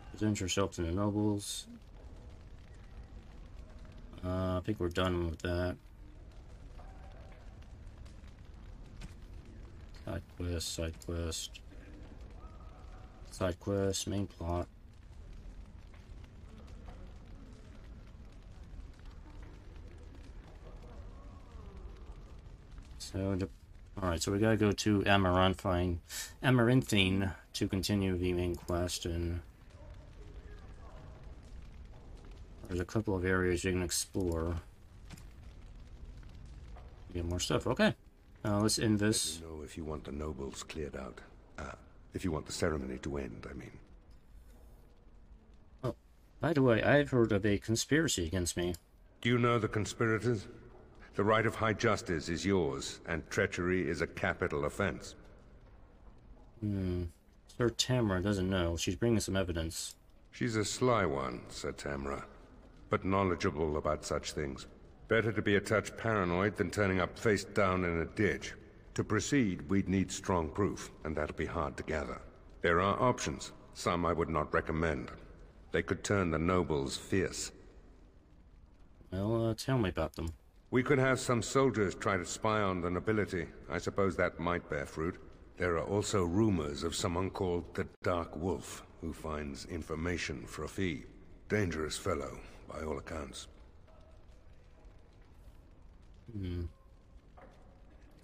Present yourself to the nobles. I think we're done with that. Side quest, side quest. Side quest, main plot. So, alright, so we gotta go to Amaranthine to continue the main quest, and there's a couple of areas you can explore. Get more stuff. Okay, let's end this. Let me know if you want the nobles cleared out. If you want the ceremony to end, I mean. Oh, by the way, I've heard of a conspiracy against me. Do you know the conspirators? The right of high justice is yours, and treachery is a capital offense. Sir Tamara doesn't know. She's bringing some evidence. She's a sly one, Sir Tamara, but knowledgeable about such things. Better to be a touch paranoid than turning up face down in a ditch. To proceed, we'd need strong proof, and that'll be hard to gather. There are options, some I would not recommend. They could turn the nobles fierce. Well, tell me about them. We could have some soldiers try to spy on the nobility. I suppose that might bear fruit. There are also rumors of someone called the Dark Wolf, who finds information for a fee. Dangerous fellow, by all accounts.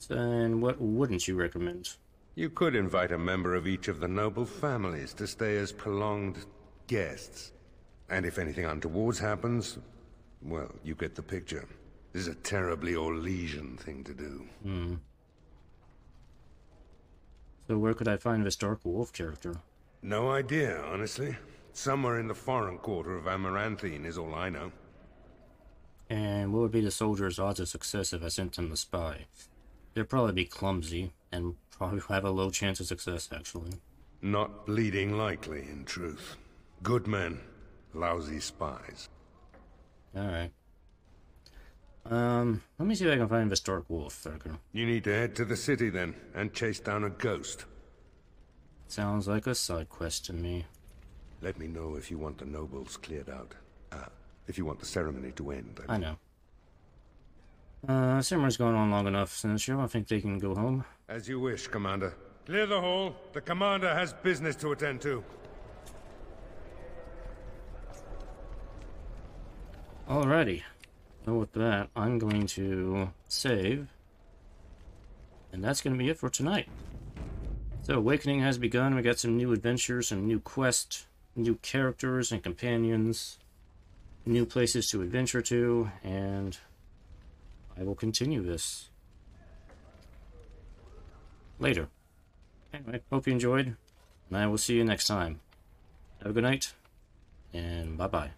Then what wouldn't you recommend? You could invite a member of each of the noble families to stay as prolonged guests. And if anything untoward happens, well, you get the picture. This is a terribly Orlesian thing to do. So where could I find this Dark Wolf character? No idea, honestly. Somewhere in the foreign quarter of Amaranthine is all I know. And what would be the soldiers' odds of success if I sent them to spy? They'd probably be clumsy, and probably have a low chance of success, actually. Not bleeding likely, in truth. Good men, lousy spies. Alright. Let me see if I can find this Dark Wolf character. You need to head to the city, then, and chase down a ghost. Sounds like a side quest to me. Let me know if you want the nobles cleared out. If you want the ceremony to end. I know. Ceremony's going on long enough, Senator. I think they can go home. As you wish, Commander. Clear the hall. The Commander has business to attend to. Alrighty. So with that, I'm going to save. And that's going to be it for tonight. So, Awakening has begun. We got some new adventures, some new quests, new characters and companions, new places to adventure to, and I will continue this later. Anyway, hope you enjoyed, and I will see you next time. Have a good night, and bye-bye.